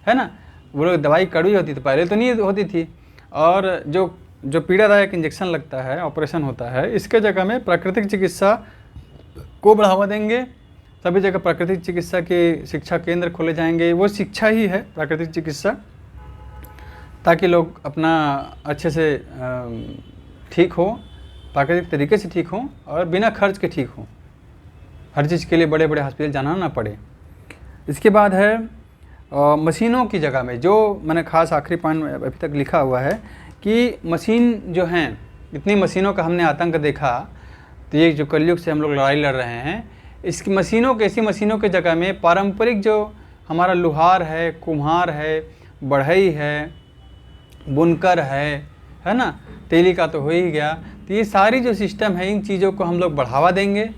है ना। वो लोग दवाई कड़वी होती थी, पहले तो नहीं होती थी। और जो पीड़ादायक इंजेक्शन लगता है, ऑपरेशन होता है, इसके जगह में प्राकृतिक चिकित्सा को बढ़ावा देंगे। सभी जगह प्राकृतिक चिकित्सा के शिक्षा केंद्र खोले जाएंगे। वो शिक्षा ही है प्राकृतिक चिकित्सा, ताकि लोग अपना अच्छे से ठीक हो, प्राकृतिक तरीके से ठीक हों और बिना खर्च के ठीक हों। हर चीज़ के लिए बड़े बड़े हॉस्पिटल जाना ना पड़े। इसके बाद है मशीनों की जगह में, जो मैंने खास आखिरी पॉइंट अभी तक लिखा हुआ है कि मशीन जो हैं, इतनी मशीनों का हमने आतंक देखा। तो ये जो कलयुग से हम लोग लड़ाई लड़ रहे हैं, इसकी मशीनों के, ऐसी मशीनों के जगह में पारंपरिक जो हमारा लुहार है, कुम्हार है, बढ़ई है, बुनकर है ना, तेली का तो हो ही गया। तो ये सारी जो सिस्टम है, इन चीज़ों को हम लोग बढ़ावा देंगे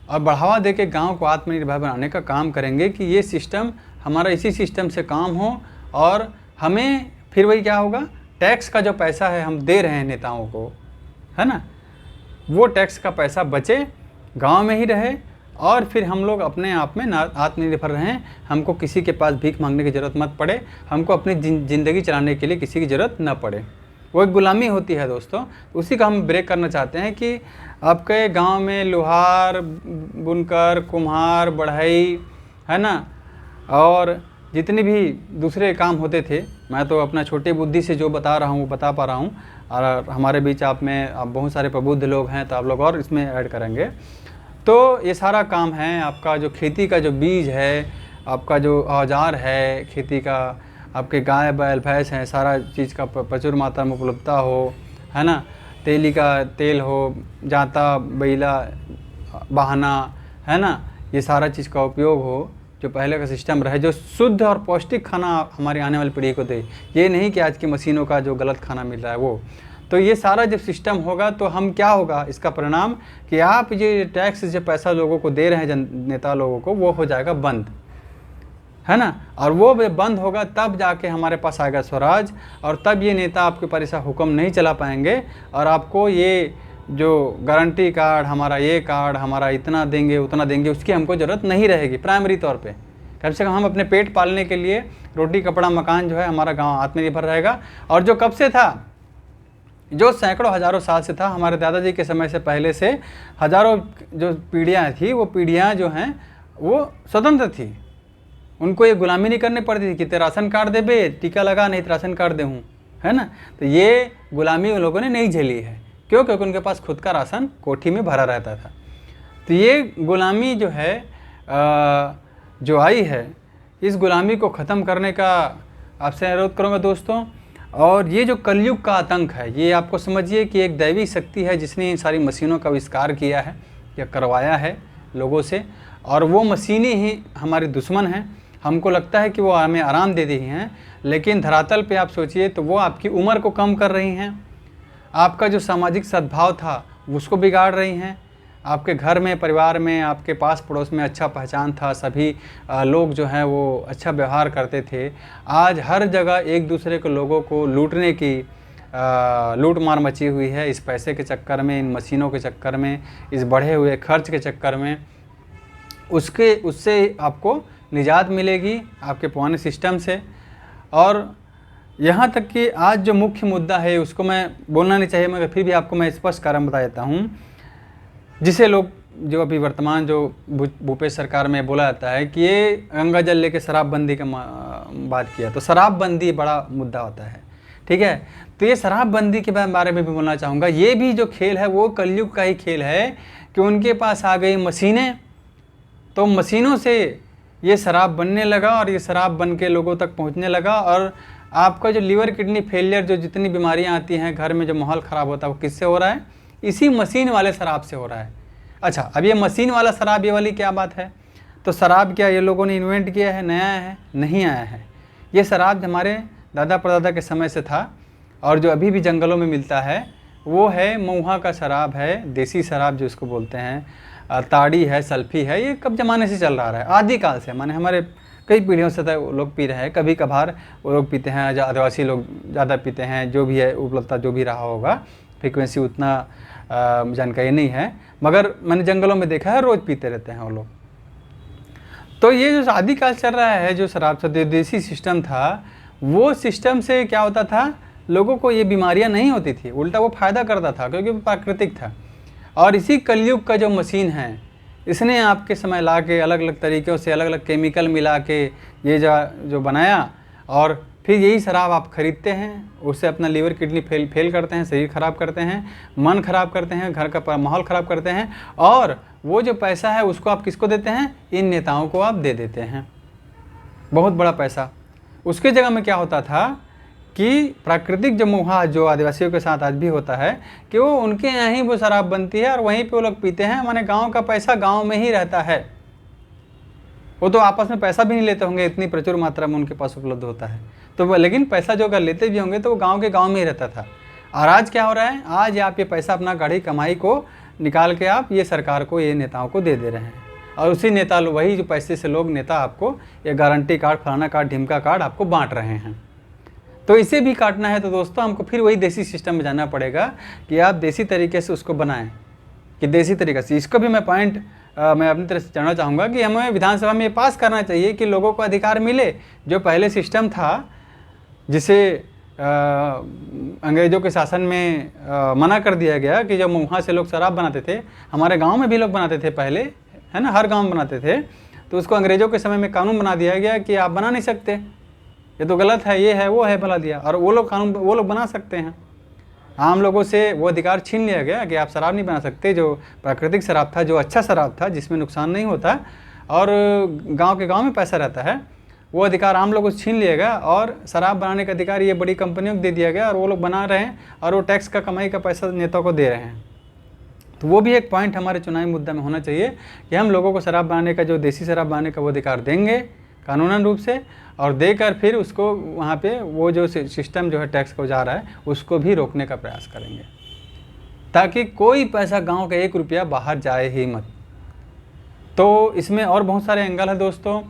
और बढ़ावा दे के गाँव को आत्मनिर्भर बनाने का काम करेंगे कि ये सिस्टम हमारा इसी सिस्टम से काम हो। और हमें फिर वही क्या होगा, टैक्स का जो पैसा है हम दे रहे हैं नेताओं को, है ना, वो टैक्स का पैसा बचे, गांव में ही रहे, और फिर हम लोग अपने आप में आत्मनिर्भर रहें। हमको किसी के पास भीख मांगने की ज़रूरत मत पड़े, हमको अपनी ज़िंदगी चलाने के लिए किसी की ज़रूरत न पड़े। वो एक गुलामी होती है दोस्तों, उसी का हम ब्रेक करना चाहते हैं कि आपके गांव में लुहार, बुनकर, कुम्हार, बढ़ई, है ना, और जितने भी दूसरे काम होते थे मैं तो अपना छोटी बुद्धि से जो बता रहा हूँ वो बता पा रहा हूँ, और हमारे बीच आप बहुत सारे प्रबुद्ध लोग हैं तो आप लोग और इसमें ऐड करेंगे। तो ये सारा काम है आपका, जो खेती का जो बीज है, आपका जो औजार है खेती का, आपके गाय बैल भैंस हैं, सारा चीज़ का प्रचुर मात्रा में उपलब्धता हो, है ना, तेली का तेल हो, जाता बैला बहाना, है ना, ये सारा चीज़ का उपयोग हो, जो पहले का सिस्टम रहे, जो शुद्ध और पौष्टिक खाना हमारी आने वाली पीढ़ी को दे। ये नहीं कि आज की मशीनों का जो गलत खाना मिल रहा है वो। तो ये सारा जब सिस्टम होगा तो हम क्या होगा इसका परिणाम, कि आप ये टैक्स जो पैसा लोगों को दे रहे हैं नेता लोगों को, वो हो जाएगा बंद, है ना। और वो बंद होगा तब जाके हमारे पास आएगा स्वराज, और तब ये नेता आपके ऊपर ऐसा हुक्म नहीं चला पाएंगे, और आपको ये जो गारंटी कार्ड, हमारा ये कार्ड, हमारा इतना देंगे उतना देंगे, उसकी हमको ज़रूरत नहीं रहेगी प्राइमरी तौर पे। कम से कम हम अपने पेट पालने के लिए रोटी कपड़ा मकान जो है हमारा गांव आत्मनिर्भर रहेगा। और जो कब से था, जो सैकड़ों हज़ारों साल से था, हमारे दादाजी के समय से पहले से हज़ारों जो पीढ़ियाँ थी, वो पीढ़ियाँ जो हैं वो स्वतंत्र थी, उनको ये गुलामी नहीं करनी पड़ती थी कि तेरा राशन कार्ड दे बे, टीका लगा, नहीं तो राशन कार्ड दे हूँ, है ना। तो ये गुलामी उन लोगों ने नहीं झेली है, क्यों? क्योंकि उनके पास खुद का राशन कोठी में भरा रहता था। तो ये गुलामी जो है जो आई है, इस गुलामी को ख़त्म करने का आपसे अनुरोध करूँगा दोस्तों। और ये जो कलयुग का आतंक है, ये आपको समझिए कि एक दैवी शक्ति है जिसने इन सारी मशीनों का आविष्कार किया है या करवाया है लोगों से, और वो मशीनें ही हमारे दुश्मन हैं। हमको लगता है कि वो हमें आराम दे रही हैं, लेकिन धरातल पे आप सोचिए तो वो आपकी उम्र को कम कर रही हैं, आपका जो सामाजिक सद्भाव था उसको बिगाड़ रही हैं। आपके घर में, परिवार में, आपके पास पड़ोस में अच्छा पहचान था, सभी लोग जो हैं वो अच्छा व्यवहार करते थे। आज हर जगह एक दूसरे के लोगों को लूटने की लूट मार मची हुई है, इस पैसे के चक्कर में, इन मशीनों के चक्कर में, इस बढ़े हुए खर्च के चक्कर में। उससे आपको निजात मिलेगी आपके पुराने सिस्टम से। और यहाँ तक कि आज जो मुख्य मुद्दा है उसको मैं बोलना नहीं चाहिए, मगर फिर भी आपको मैं स्पष्ट कारण बता देता हूँ, जिसे लोग जो अभी वर्तमान जो भूपेश सरकार में बोला जाता है कि ये गंगा जल लेके शराबबंदी का बात किया, तो शराबबंदी बड़ा मुद्दा होता है, ठीक है। तो ये शराबबंदी के बारे में भी बोलना चाहूँगा। ये भी जो खेल है वो कलयुग का ही खेल है कि उनके पास आ गई मशीनें, तो मशीनों से ये शराब बनने लगा और ये शराब बन के लोगों तक पहुँचने लगा। और आपका जो लीवर किडनी फेलियर, जो जितनी बीमारियां आती हैं, घर में जो माहौल ख़राब होता है, वो किससे हो रहा है? इसी मशीन वाले शराब से हो रहा है। अच्छा, अब ये मशीन वाला शराब, ये वाली क्या बात है? तो शराब क्या ये लोगों ने इन्वेंट किया है, नया है? नहीं आया है। ये शराब हमारे दादा परदादा के समय से था, और जो अभी भी जंगलों में मिलता है वो है मऊहा का शराब है, देसी शराब जो इसको बोलते हैं, ताड़ी है, सल्फी है। ये कब ज़माने से चल रहा है? आदिकाल से, माने हमारे कई पीढ़ियों से तो लोग पी रहे हैं। कभी कभार वो लोग पीते हैं, आदिवासी लोग ज़्यादा पीते हैं, जो भी है उपलब्धता जो भी रहा होगा, फ्रीक्वेंसी उतना जानकारी नहीं है, मगर मैंने जंगलों में देखा है रोज़ पीते रहते हैं वो लोग। तो ये जो आदिकाल चल रहा है, जो शराब से देसी सिस्टम था, वो सिस्टम से क्या होता था, लोगों को ये बीमारियां नहीं होती थी, उल्टा वो फ़ायदा करता था क्योंकि वो प्राकृतिक था। और इसी कलयुग का जो मशीन है, इसने आपके समय ला के अलग अलग तरीक़ों से अलग अलग केमिकल मिला के ये जो बनाया, और फिर यही शराब आप ख़रीदते हैं, उससे अपना लीवर किडनी फेल करते हैं, शरीर ख़राब करते हैं, मन ख़राब करते हैं, घर का माहौल ख़राब करते हैं, और वो जो पैसा है उसको आप किसको देते हैं? इन नेताओं को आप दे देते हैं, बहुत बड़ा पैसा। उसके जगह में क्या होता था कि प्राकृतिक जो मुहा जो आदिवासियों के साथ आज भी होता है कि वो उनके यहाँ ही वो शराब बनती है और वहीं पे वो लोग पीते हैं। माने गांव का पैसा गांव में ही रहता है, वो तो आपस में पैसा भी नहीं लेते होंगे, इतनी प्रचुर मात्रा में उनके पास उपलब्ध होता है। तो वो, लेकिन पैसा जो अगर लेते भी होंगे तो वो गाँव के गाँव में ही रहता था। और आज क्या हो रहा है? आज आप ये पैसा अपना गाढ़ी कमाई को निकाल के आप ये सरकार को, ये नेताओं को दे रहे हैं, और उसी नेता वही जो पैसे से लोग नेता आपको ये गारंटी कार्ड, फलाना कार्ड, ढिमका कार्ड आपको बांट रहे हैं। तो इसे भी काटना है तो दोस्तों हमको फिर वही देसी सिस्टम में जाना पड़ेगा कि आप देसी तरीके से उसको बनाएं, कि देसी तरीके से। इसको भी मैं पॉइंट मैं अपनी तरफ से जानना चाहूँगा कि हमें विधानसभा में ये पास करना चाहिए कि लोगों को अधिकार मिले। जो पहले सिस्टम था जिसे अंग्रेज़ों के शासन में मना कर दिया गया कि जब वहाँ से लोग शराब बनाते थे, हमारे गांव में भी लोग बनाते थे पहले, है ना, हर गांव में बनाते थे, तो उसको अंग्रेज़ों के समय में कानून बना दिया गया कि आप बना नहीं सकते, ये तो गलत है, ये है, वो है, भला दिया। और वो लोग कानून वो लोग बना सकते हैं। आम लोगों से वो अधिकार छीन लिया गया कि आप शराब नहीं बना सकते। जो प्राकृतिक शराब था, जो अच्छा शराब था, जिसमें नुकसान नहीं होता और गांव के गांव में पैसा रहता है, वो अधिकार आम लोगों से छीन लिया गया और शराब बनाने का अधिकार ये बड़ी कंपनियों को दे दिया गया और वो लोग बना रहे हैं और वो टैक्स का कमाई का पैसा नेताओं को दे रहे हैं। तो वो भी एक पॉइंट हमारे चुनावी मुद्दा में होना चाहिए कि हम लोगों को शराब बनाने का, जो देसी शराब बनाने का वो अधिकार देंगे कानूनन रूप से, और देकर फिर उसको वहाँ पे वो जो सिस्टम जो है टैक्स को जा रहा है उसको भी रोकने का प्रयास करेंगे, ताकि कोई पैसा गांव का 1 रुपया बाहर जाए ही मत। तो इसमें और बहुत सारे एंगल है दोस्तों।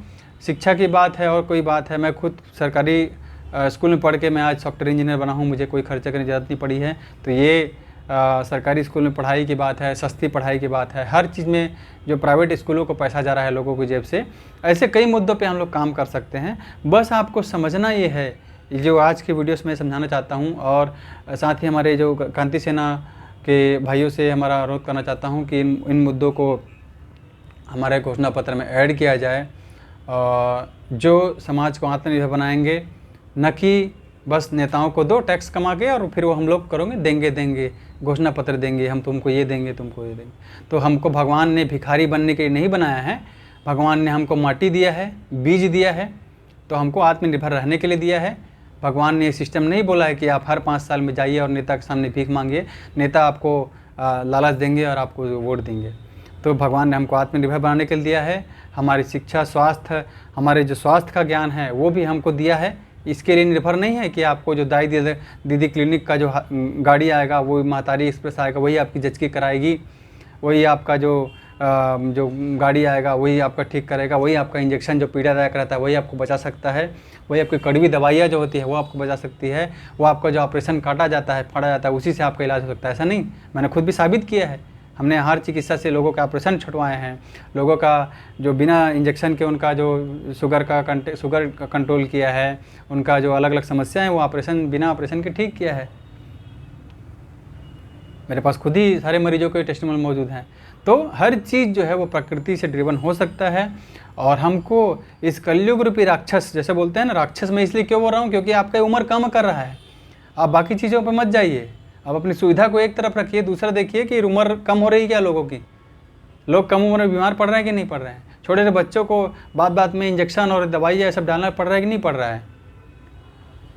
शिक्षा की बात है और कोई बात है। मैं खुद सरकारी स्कूल में पढ़ के मैं आज सॉफ्टवेयर इंजीनियर बना हूँ, मुझे कोई खर्चा करने की ज़रूरत नहीं पड़ी है। तो ये सरकारी स्कूल में पढ़ाई की बात है, सस्ती पढ़ाई की बात है। हर चीज़ में जो प्राइवेट स्कूलों को पैसा जा रहा है लोगों की जेब से, ऐसे कई मुद्दों पे हम लोग काम कर सकते हैं। बस आपको समझना ये है, जो आज की वीडियोस में समझाना चाहता हूँ। और साथ ही हमारे जो क्रांति सेना के भाइयों से हमारा अनुरोध करना चाहता हूँ कि इन मुद्दों को हमारे घोषणा पत्र में ऐड किया जाए, जो समाज को आत्मनिर्भर बनाएंगे, न कि बस नेताओं को दो टैक्स कमा के और फिर वो हम लोग करोगे देंगे घोषणा पत्र देंगे, हम तुमको ये देंगे, तुमको ये देंगे। तो हमको भगवान ने भिखारी बनने के लिए नहीं बनाया है। भगवान ने हमको माटी दिया है, बीज दिया है, तो हमको आत्मनिर्भर रहने के लिए दिया है। भगवान ने ये सिस्टम नहीं बोला है कि आप हर 5 साल में जाइए और नेता के सामने भीख मांगिए, नेता आपको लालच देंगे और आपको वोट देंगे। तो भगवान ने हमको आत्मनिर्भर बनाने के लिए दिया है। हमारी शिक्षा, स्वास्थ्य, हमारे जो स्वास्थ्य का ज्ञान है वो भी हमको दिया है। इसके लिए निर्भर नहीं है कि आपको जो दाई दीदी क्लिनिक का जो गाड़ी आएगा, वो महतारी एक्सप्रेस आएगा, वही आपकी जचकी कराएगी, वही आपका जो गाड़ी आएगा वही आपका ठीक करेगा, वही आपका इंजेक्शन जो पीड़ादायक रहता है वही आपको बचा सकता है, वही आपकी कड़वी दवाइयाँ जो होती है वो आपको बचा सकती है, वो आपका जो ऑपरेशन काटा जाता है, फाड़ा जाता है, उसी से आपका इलाज हो सकता है। ऐसा नहीं, मैंने खुद भी साबित किया है। हमने हर चिकित्सा से लोगों का ऑपरेशन छुटवाए हैं, लोगों का जो बिना इंजेक्शन के उनका जो शुगर का कंट्रोल किया है, उनका जो अलग अलग समस्या है वो बिना ऑपरेशन के ठीक किया है। मेरे पास खुद ही सारे मरीजों के टेस्टिमोनियल मौजूद हैं। तो हर चीज़ जो है वो प्रकृति से ड्रिवन हो सकता है। और हमको इस कलयुग रूपी राक्षस, जैसे बोलते हैं ना, राक्षस मैं इसलिए क्यों बोल रहा हूँ क्योंकि आपका उम्र कम कर रहा है। आप बाकी चीज़ों पर मत जाइए, आप अपनी सुविधा को एक तरफ रखिए, दूसरा देखिए कि उम्र कम हो रही है क्या लोगों की। लोग कम उम्र में बीमार पड़ रहे हैं कि नहीं पड़ रहे हैं। छोटे से बच्चों को बात में इंजेक्शन और दवाइयाँ सब डालना पड़ रहा है कि नहीं पड़ रहा है।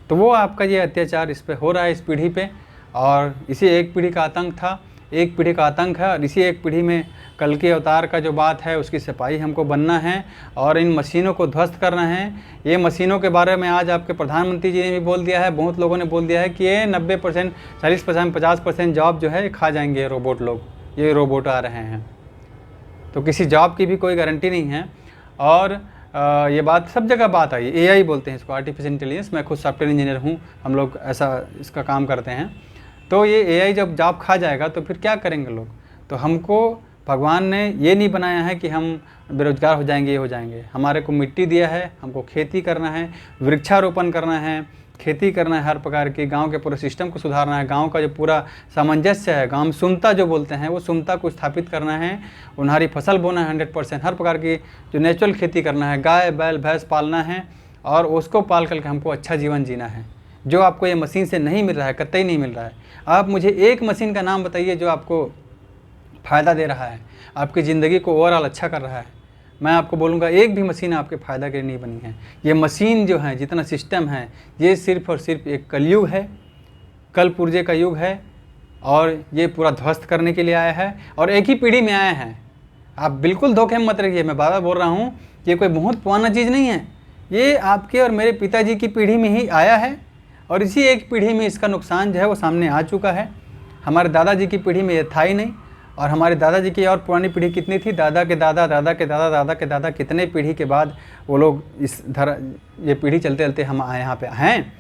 तो वो आपका ये अत्याचार इस पे हो रहा है, इस पीढ़ी पे। और इसी एक पीढ़ी का आतंक था, एक पीढ़ी का आतंक है। और इसी एक पीढ़ी में कल के अवतार का जो बात है उसकी सिपाही हमको बनना है और इन मशीनों को ध्वस्त करना है। ये मशीनों के बारे में आज आपके प्रधानमंत्री जी ने भी बोल दिया है, बहुत लोगों ने बोल दिया है कि ये 90%, 40%, 50% जॉब जो है खा जाएंगे रोबोट लोग, ये रोबोट आ रहे हैं। तो किसी जॉब की भी कोई गारंटी नहीं है। और ये बात सब जगह बात आई, AI बोलते हैं इसको, आर्टिफिशियल इंटेलिजेंस। मैं खुद सॉफ्टवेयर इंजीनियर हूँ, हम लोग ऐसा इसका काम करते हैं। तो ये AI जब जॉब खा जाएगा तो फिर क्या करेंगे लोग। तो हमको भगवान ने ये नहीं बनाया है कि हम बेरोजगार हो जाएंगे, ये हो जाएंगे। हमारे को मिट्टी दिया है, हमको खेती करना है, वृक्षारोपण करना है, खेती करना है, हर प्रकार की गांव के पूरे सिस्टम को सुधारना है। गांव का जो पूरा सामंजस्य है, गांव में सुमता जो बोलते हैं, वो सुमता को स्थापित करना है। उन्हारी फसल बोना है 100%, हर प्रकार की जो नेचुरल खेती करना है, गाय बैल भैंस पालना है और उसको पाल करके हमको अच्छा जीवन जीना है, जो आपको ये मशीन से नहीं मिल रहा है, कतई नहीं मिल रहा है। आप मुझे एक मशीन का नाम बताइए जो आपको फ़ायदा दे रहा है, आपकी ज़िंदगी को ओवरऑल अच्छा कर रहा है। मैं आपको बोलूँगा एक भी मशीन आपके फ़ायदा के लिए नहीं बनी है। ये मशीन जो है, जितना सिस्टम है, ये सिर्फ़ और सिर्फ एक कलयुग है, कल पुर्जे का युग है और ये पूरा ध्वस्त करने के लिए आया है और एक ही पीढ़ी में आया है। आप बिल्कुल धोखे में मत रहिए। मैं बार बार बोल रहा हूँ, ये कोई बहुत पुराना चीज़ नहीं है, ये आपके और मेरे पिताजी की पीढ़ी में ही आया है और इसी एक पीढ़ी में इसका नुकसान जो है वो सामने आ चुका है। हमारे दादाजी की पीढ़ी में ये था ही नहीं। और हमारे दादाजी की और पुरानी पीढ़ी कितनी थी, दादा के दादा, दादा के दादा, दादा के दादा, कितने पीढ़ी के बाद वो लोग ये पीढ़ी चलते चलते हम यहाँ पे हैं।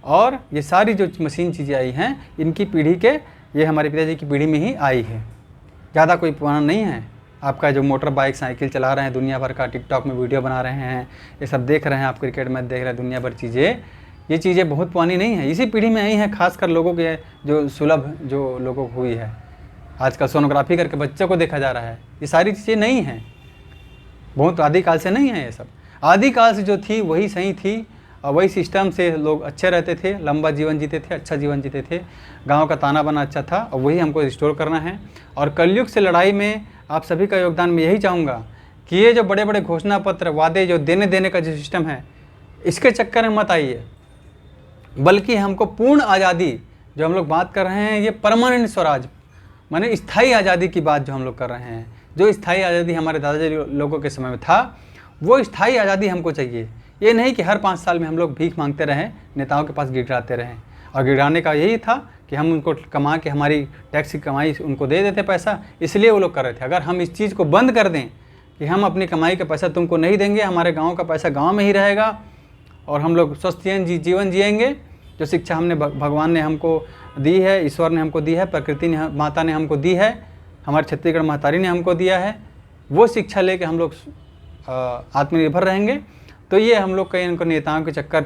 और ये सारी जो मशीन चीज़ें आई हैं, इनकी पीढ़ी के, ये हमारे पिताजी की पीढ़ी में ही आई है, ज़्यादा कोई पुराना नहीं है। आपका जो मोटर बाइक साइकिल चला रहे हैं, दुनिया भर का टिकटॉक में वीडियो बना रहे हैं, ये सब देख रहे हैं, आप क्रिकेट मैच देख रहे हैं, दुनिया भर चीज़ें, ये चीज़ें बहुत पुरानी नहीं है, इसी पीढ़ी में आई हैं। खासकर लोगों के जो सुलभ जो लोगों को हुई है, आजकल सोनोग्राफी करके बच्चों को देखा जा रहा है, ये सारी चीज़ें नहीं हैं, बहुत आदिकाल से नहीं है। ये सब आदिकाल से जो थी वही सही थी और वही सिस्टम से लोग अच्छे रहते थे, लंबा जीवन जीते थे, अच्छा जीवन जीते थे, गांव का ताना बाना अच्छा था, और वही हमको रिस्टोर करना है। और कलयुग से लड़ाई में आप सभी का योगदान मैं यही चाहूँगा कि ये जो बड़े बड़े घोषणा पत्र, वादे, जो देने का जो सिस्टम है, इसके चक्कर में मत आइए, बल्कि हमको पूर्ण आज़ादी जो हम लोग बात कर रहे हैं, ये परमानेंट स्वराज माने स्थायी आज़ादी की बात जो हम लोग कर रहे हैं, जो स्थायी आज़ादी हमारे दादाजी लोगों के समय में था, वो स्थायी आज़ादी हमको चाहिए। ये नहीं कि हर 5 साल में हम लोग भीख मांगते रहें, नेताओं के पास गिड़गिड़ाते रहें। और गिड़गिड़ाने का यही था कि हम उनको कमा के, हमारी टैक्स की कमाई उनको दे देते पैसा, इसलिए वो लोग कर रहे थे। अगर हम इस चीज़ को बंद कर दें कि हम अपनी कमाई का पैसा तुमको नहीं देंगे, हमारे गाँव का पैसा गाँव में ही रहेगा और हम लोग स्वस्थ जीवन जिएंगे, जो शिक्षा हमने भगवान ने हमको दी है, ईश्वर ने हमको दी है, प्रकृति ने, माता ने हमको दी है, हमारे छत्तीसगढ़ महतारी ने हमको दिया है, वो शिक्षा लेके हम लोग आत्मनिर्भर रहेंगे, तो ये हम लोग कहीं इनको नेताओं के चक्कर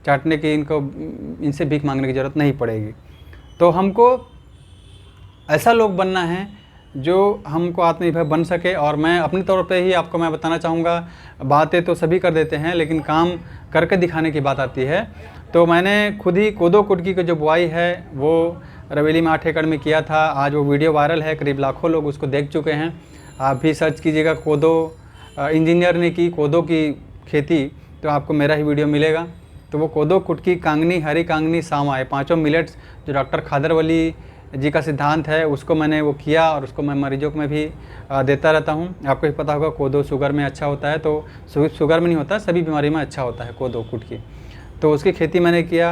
चाटने की, इनसे भीख मांगने की ज़रूरत नहीं पड़ेगी। तो हमको ऐसा लोग बनना है जो हमको आत्मनिर्भर बन सके। और मैं अपने तौर पे ही आपको मैं बताना चाहूँगा, बातें तो सभी कर देते हैं, लेकिन काम करके दिखाने की बात आती है। तो मैंने खुद ही कोदो कुटकी की जो बुआई है वो रवेली में 8 एकड़ में किया था। आज वो वीडियो वायरल है, करीब लाखों लोग उसको देख चुके हैं। आप भी सर्च कीजिएगा, कोदो इंजीनियर ने की कोदो की खेती, तो आपको मेरा ही वीडियो मिलेगा। तो वो कोदो कुटकी, कांगनी, हरी कांगनी, सावा, ये 5 मिलेट्स जो डॉक्टर खादरवली जी का सिद्धांत है, उसको मैंने वो किया और उसको मैं मरीजों को मैं भी देता रहता हूँ। आपको भी पता होगा कोदो शुगर में अच्छा होता है, तो शुगर में नहीं होता, सभी बीमारी में अच्छा होता है कोदो कुटकी। तो उसकी खेती मैंने किया।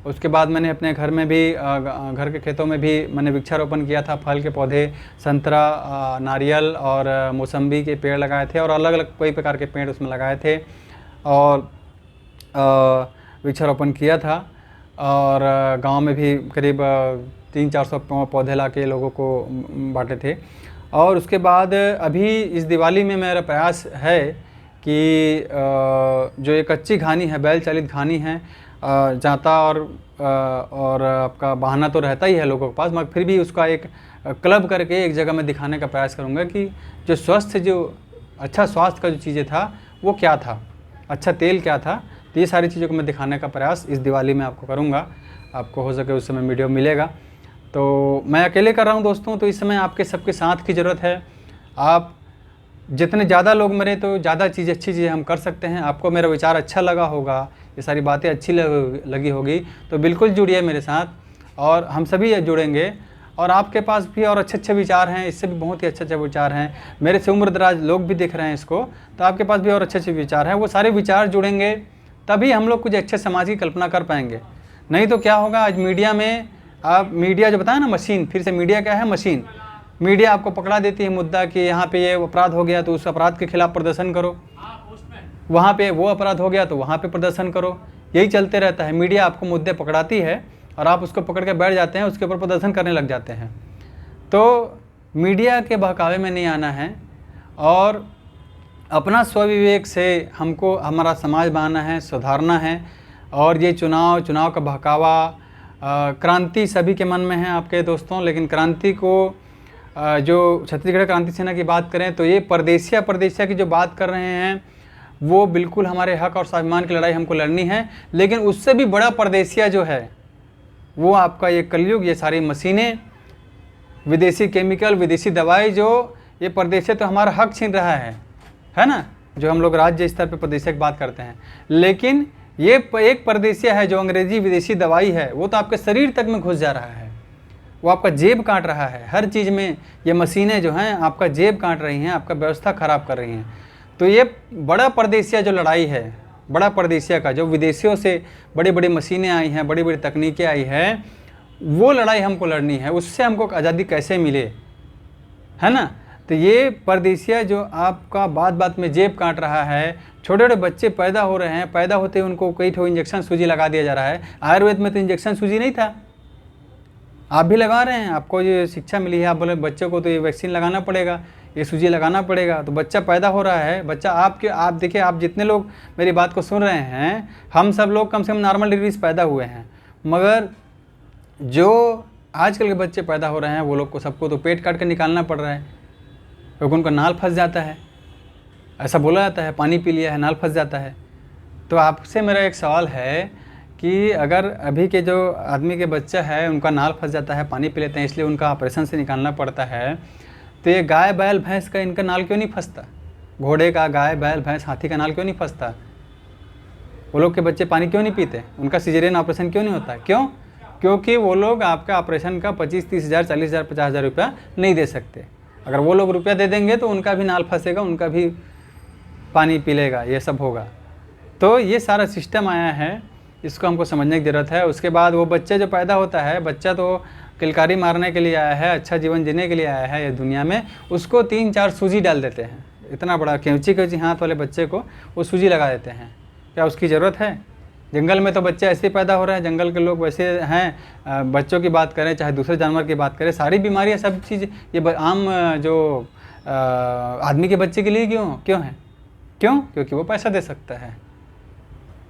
उसके बाद मैंने अपने घर में भी, घर के खेतों में भी मैंने वृक्षारोपण किया था। फल के पौधे, संतरा, नारियल और मौसम्बी के पेड़ लगाए थे, और अलग अलग कई प्रकार के पेड़ उसमें लगाए थे और वृक्षारोपण किया था। और गांव में भी करीब 300-400 पौधे ला के लोगों को बांटे थे। और उसके बाद अभी इस दिवाली में मेरा प्रयास है कि जो ये कच्ची घानी है, बैल चालित घानी है, जाता और आपका बहाना तो रहता ही है लोगों के पास, मगर फिर भी उसका एक क्लब करके एक जगह में दिखाने का प्रयास करूँगा कि जो स्वस्थ, जो अच्छा स्वास्थ्य का जो चीज़ें था वो क्या था, अच्छा तेल क्या था। तो ये सारी चीज़ों को मैं दिखाने का प्रयास इस दिवाली में आपको करूँगा। आपको हो सके उस समय वीडियो मिलेगा। तो मैं अकेले कर रहा हूँ दोस्तों, तो इस समय आपके सबके साथ की ज़रूरत है। आप जितने ज़्यादा लोग मरे तो ज़्यादा अच्छी चीज़ें हम कर सकते हैं। आपको मेरा विचार अच्छा लगा होगा, ये सारी बातें अच्छी लगी होगी, तो बिल्कुल जुड़िए मेरे साथ और हम सभी जुड़ेंगे। और आपके पास भी और अच्छे विचार हैं, इससे भी बहुत ही अच्छे विचार हैं। मेरे से उम्र दराज लोग भी देख रहे हैं इसको, तो आपके पास भी और अच्छे विचार हैं। वो सारे विचार जुड़ेंगे तभी हम लोग कुछ अच्छे समाज की कल्पना कर पाएंगे। नहीं तो क्या होगा, आज मीडिया में, आप मीडिया जो बताया ना मशीन, फिर से मीडिया क्या है, मशीन। मीडिया आपको पकड़ा देती है मुद्दा कि यहाँ पे ये अपराध हो गया तो उस अपराध के खिलाफ प्रदर्शन करो, वहाँ पे वो अपराध हो गया तो वहाँ पे प्रदर्शन करो। यही चलते रहता है। मीडिया आपको मुद्दे पकड़ाती है और आप उसको पकड़ के बैठ जाते हैं, उसके ऊपर प्रदर्शन करने लग जाते हैं। तो मीडिया के बहकावे में नहीं आना है और अपना स्वविवेक से हमको हमारा समाज बनाना है, सुधारना है। और ये चुनाव का बहकावा, क्रांति सभी के मन में है आपके दोस्तों, लेकिन क्रांति को जो छत्तीसगढ़ क्रांति सेना की बात करें तो ये परदेसिया की जो बात कर रहे हैं वो बिल्कुल हमारे हक और स्वाभिमान की लड़ाई हमको लड़नी है। लेकिन उससे भी बड़ा परदेसिया जो है वो आपका ये कलयुग, ये सारी मशीनें, विदेशी केमिकल, विदेशी दवाई, जो ये परदेसिया तो हमारा हक छीन रहा है ना, जो हम लोग राज्य स्तर पे परदेसिया की बात करते हैं। लेकिन ये एक परदेसिया है जो अंग्रेजी विदेशी दवाई है, वो तो आपके शरीर तक में घुस जा रहा है, वो आपका जेब काट रहा है। हर चीज़ में ये मशीनें जो हैं आपका जेब काट रही हैं, आपका व्यवस्था ख़राब कर रही हैं। तो ये बड़ा परदेसिया जो लड़ाई है, बड़ा परदेसिया का जो विदेशियों से बड़ी बड़ी मशीनें आई हैं, बड़ी बड़ी तकनीकें आई हैं, वो लड़ाई हमको लड़नी है। उससे हमको आज़ादी कैसे मिले, है ना। तो ये परदेसिया जो आपका बात बात में जेब काट रहा है, छोटे छोटे बच्चे पैदा हो रहे हैं, पैदा होते ही उनको कई ठो इंजेक्शन सूजी लगा दिया जा रहा है। आयुर्वेद में तो इंजेक्शन सूजी नहीं था, आप भी लगा रहे हैं। आपको ये शिक्षा मिली है, आप बोले बच्चों को तो ये वैक्सीन लगाना पड़ेगा, ये सूजी लगाना पड़ेगा, तो बच्चा पैदा हो रहा है। बच्चा आप देखिए, आप जितने लोग मेरी बात को सुन रहे हैं, हम सब लोग कम से कम नॉर्मल डिलीवरी से पैदा हुए हैं, मगर जो आजकल के बच्चे पैदा हो रहे हैं वो लोग को सबको तो पेट काट कर निकालना पड़ रहा है, क्योंकि उनका नाल फंस जाता है। ऐसा बोला जाता है, पानी पी लिया है नाल फंस जाता है। तो आपसे मेरा एक सवाल है कि अगर अभी के जो आदमी के बच्चा है उनका नाल फंस जाता है, पानी पी लेते हैं इसलिए उनका ऑपरेशन से निकालना पड़ता है, तो ये गाय बैल भैंस का इनका नाल क्यों नहीं फंसता? घोड़े का, गाय बैल भैंस हाथी का नाल क्यों नहीं फंसता? वो लोग के बच्चे पानी क्यों नहीं पीते? उनका सिजेरियन ऑपरेशन क्यों नहीं होता? क्यों? क्योंकि वो लोग आपका ऑपरेशन का 25-30 हज़ार, 40 हज़ार, 50 हज़ार रुपया नहीं दे सकते। अगर वो लोग रुपया दे देंगे तो उनका भी नाल फंसेगा, उनका भी पानी पी लेगा, ये सब होगा। तो ये सारा सिस्टम आया है, इसको हमको समझने की ज़रूरत है। उसके बाद वो बच्चा जो पैदा होता है, बच्चा तो किलकारी मारने के लिए आया है, अच्छा जीवन जीने के लिए आया है ये दुनिया में, उसको 3-4 सूजी डाल देते हैं। इतना बड़ा कैंची हाथ वाले बच्चे को वो सूजी लगा देते हैं। क्या उसकी ज़रूरत है? जंगल में तो बच्चे ऐसे ही पैदा हो रहे हैं, जंगल के लोग वैसे हैं। बच्चों की बात करें चाहे दूसरे जानवर की बात करें, सारी बीमारियां सब चीज़ ये आम जो आदमी के बच्चे के लिए क्यों है? क्यों? क्योंकि वो पैसा दे सकता है।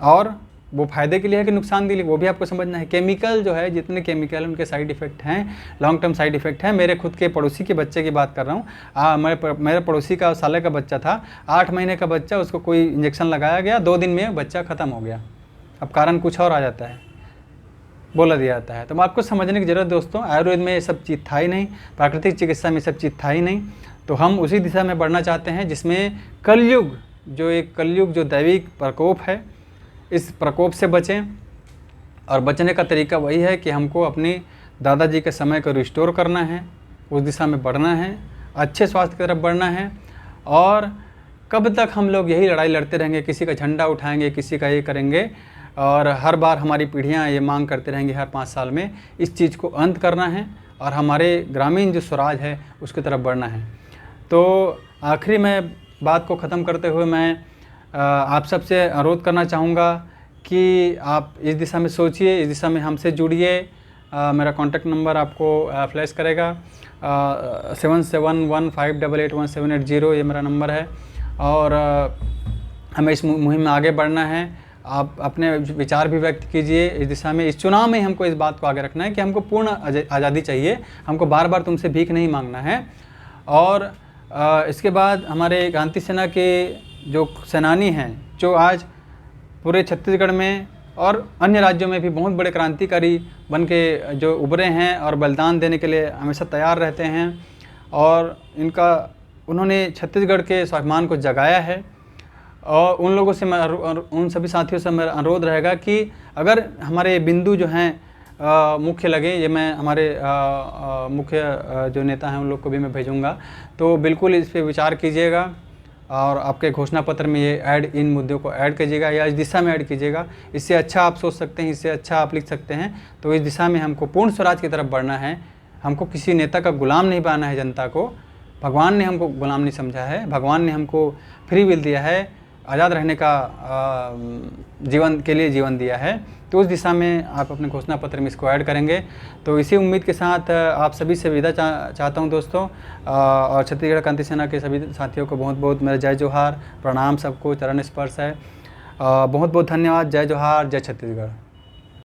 और वो फ़ायदे के लिए है कि नुकसान के लिए, वो भी आपको समझना है। केमिकल जो है, जितने केमिकल उनके साइड इफ़ेक्ट हैं, लॉन्ग टर्म साइड इफ़ेक्ट हैं। मेरे खुद के पड़ोसी के बच्चे की बात कर रहा हूँ। मेरे पड़ोसी का साले का बच्चा था, 8 महीने का बच्चा, उसको कोई इंजेक्शन लगाया गया, 2 दिन में बच्चा ख़त्म हो गया। अब कारण कुछ और आ जाता है, बोला दिया जाता है। तो आपको समझने की ज़रूरत दोस्तों, आयुर्वेद में ये सब चीज़ था ही नहीं, प्राकृतिक चिकित्सा में सब चीज़ था ही नहीं। तो हम उसी दिशा में बढ़ना चाहते हैं जिसमें कलयुग जो दैविक प्रकोप है, इस प्रकोप से बचें। और बचने का तरीका वही है कि हमको अपने दादाजी के समय को रिस्टोर करना है, उस दिशा में बढ़ना है, अच्छे स्वास्थ्य की तरफ बढ़ना है। और कब तक हम लोग यही लड़ाई लड़ते रहेंगे, किसी का झंडा उठाएंगे, किसी का ये करेंगे, और हर बार हमारी पीढ़ियाँ ये मांग करते रहेंगे हर 5 साल में। इस चीज़ को अंत करना है और हमारे ग्रामीण जो स्वराज है उसकी तरफ बढ़ना है। तो आखिरी में बात को ख़त्म करते हुए मैं आप सबसे अनुरोध करना चाहूँगा कि आप इस दिशा में सोचिए, इस दिशा में हमसे जुड़िए। मेरा कॉन्टैक्ट नंबर आपको फ्लैश करेगा, 7715881780 ये मेरा नंबर है। और हमें इस मुहिम में आगे बढ़ना है। आप अपने विचार भी व्यक्त कीजिए इस दिशा में। इस चुनाव में हमको इस बात को आगे रखना है कि हमको पूर्ण आज़ादी चाहिए, हमको बार बार तुमसे भीख नहीं मांगना है। और इसके बाद हमारे क्रांति सेना के जो सेनानी हैं, जो आज पूरे छत्तीसगढ़ में और अन्य राज्यों में भी बहुत बड़े क्रांतिकारी बन के जो उभरे हैं और बलिदान देने के लिए हमेशा तैयार रहते हैं, और उन्होंने छत्तीसगढ़ के स्वाभिमान को जगाया है। और उन लोगों से उन सभी साथियों से मेरा अनुरोध रहेगा कि अगर हमारे बिंदु जो हैं मुख्य लगे, ये मैं हमारे मुख्य जो नेता हैं उन लोग को भी मैं भेजूँगा, तो बिल्कुल इस पर विचार कीजिएगा और आपके घोषणा पत्र में ये इन मुद्दों को ऐड कीजिएगा या इस दिशा में ऐड कीजिएगा। इससे अच्छा आप सोच सकते हैं, इससे अच्छा आप लिख सकते हैं। तो इस दिशा में हमको पूर्ण स्वराज की तरफ बढ़ना है। हमको किसी नेता का गुलाम नहीं बनाना है। जनता को भगवान ने हमको गुलाम नहीं समझा है, भगवान ने हमको फ्री विल दिया है, आज़ाद रहने का जीवन के लिए जीवन दिया है। तो उस दिशा में आप अपने घोषणा पत्र में इसको ऐड करेंगे। तो इसी उम्मीद के साथ आप सभी से विदा चाहता हूं दोस्तों। और छत्तीसगढ़ क्रांति सेना के सभी साथियों को बहुत बहुत मेरा जय जोहार, प्रणाम, सबको चरण स्पर्श है। बहुत बहुत धन्यवाद। जय जोहार, जय छत्तीसगढ़।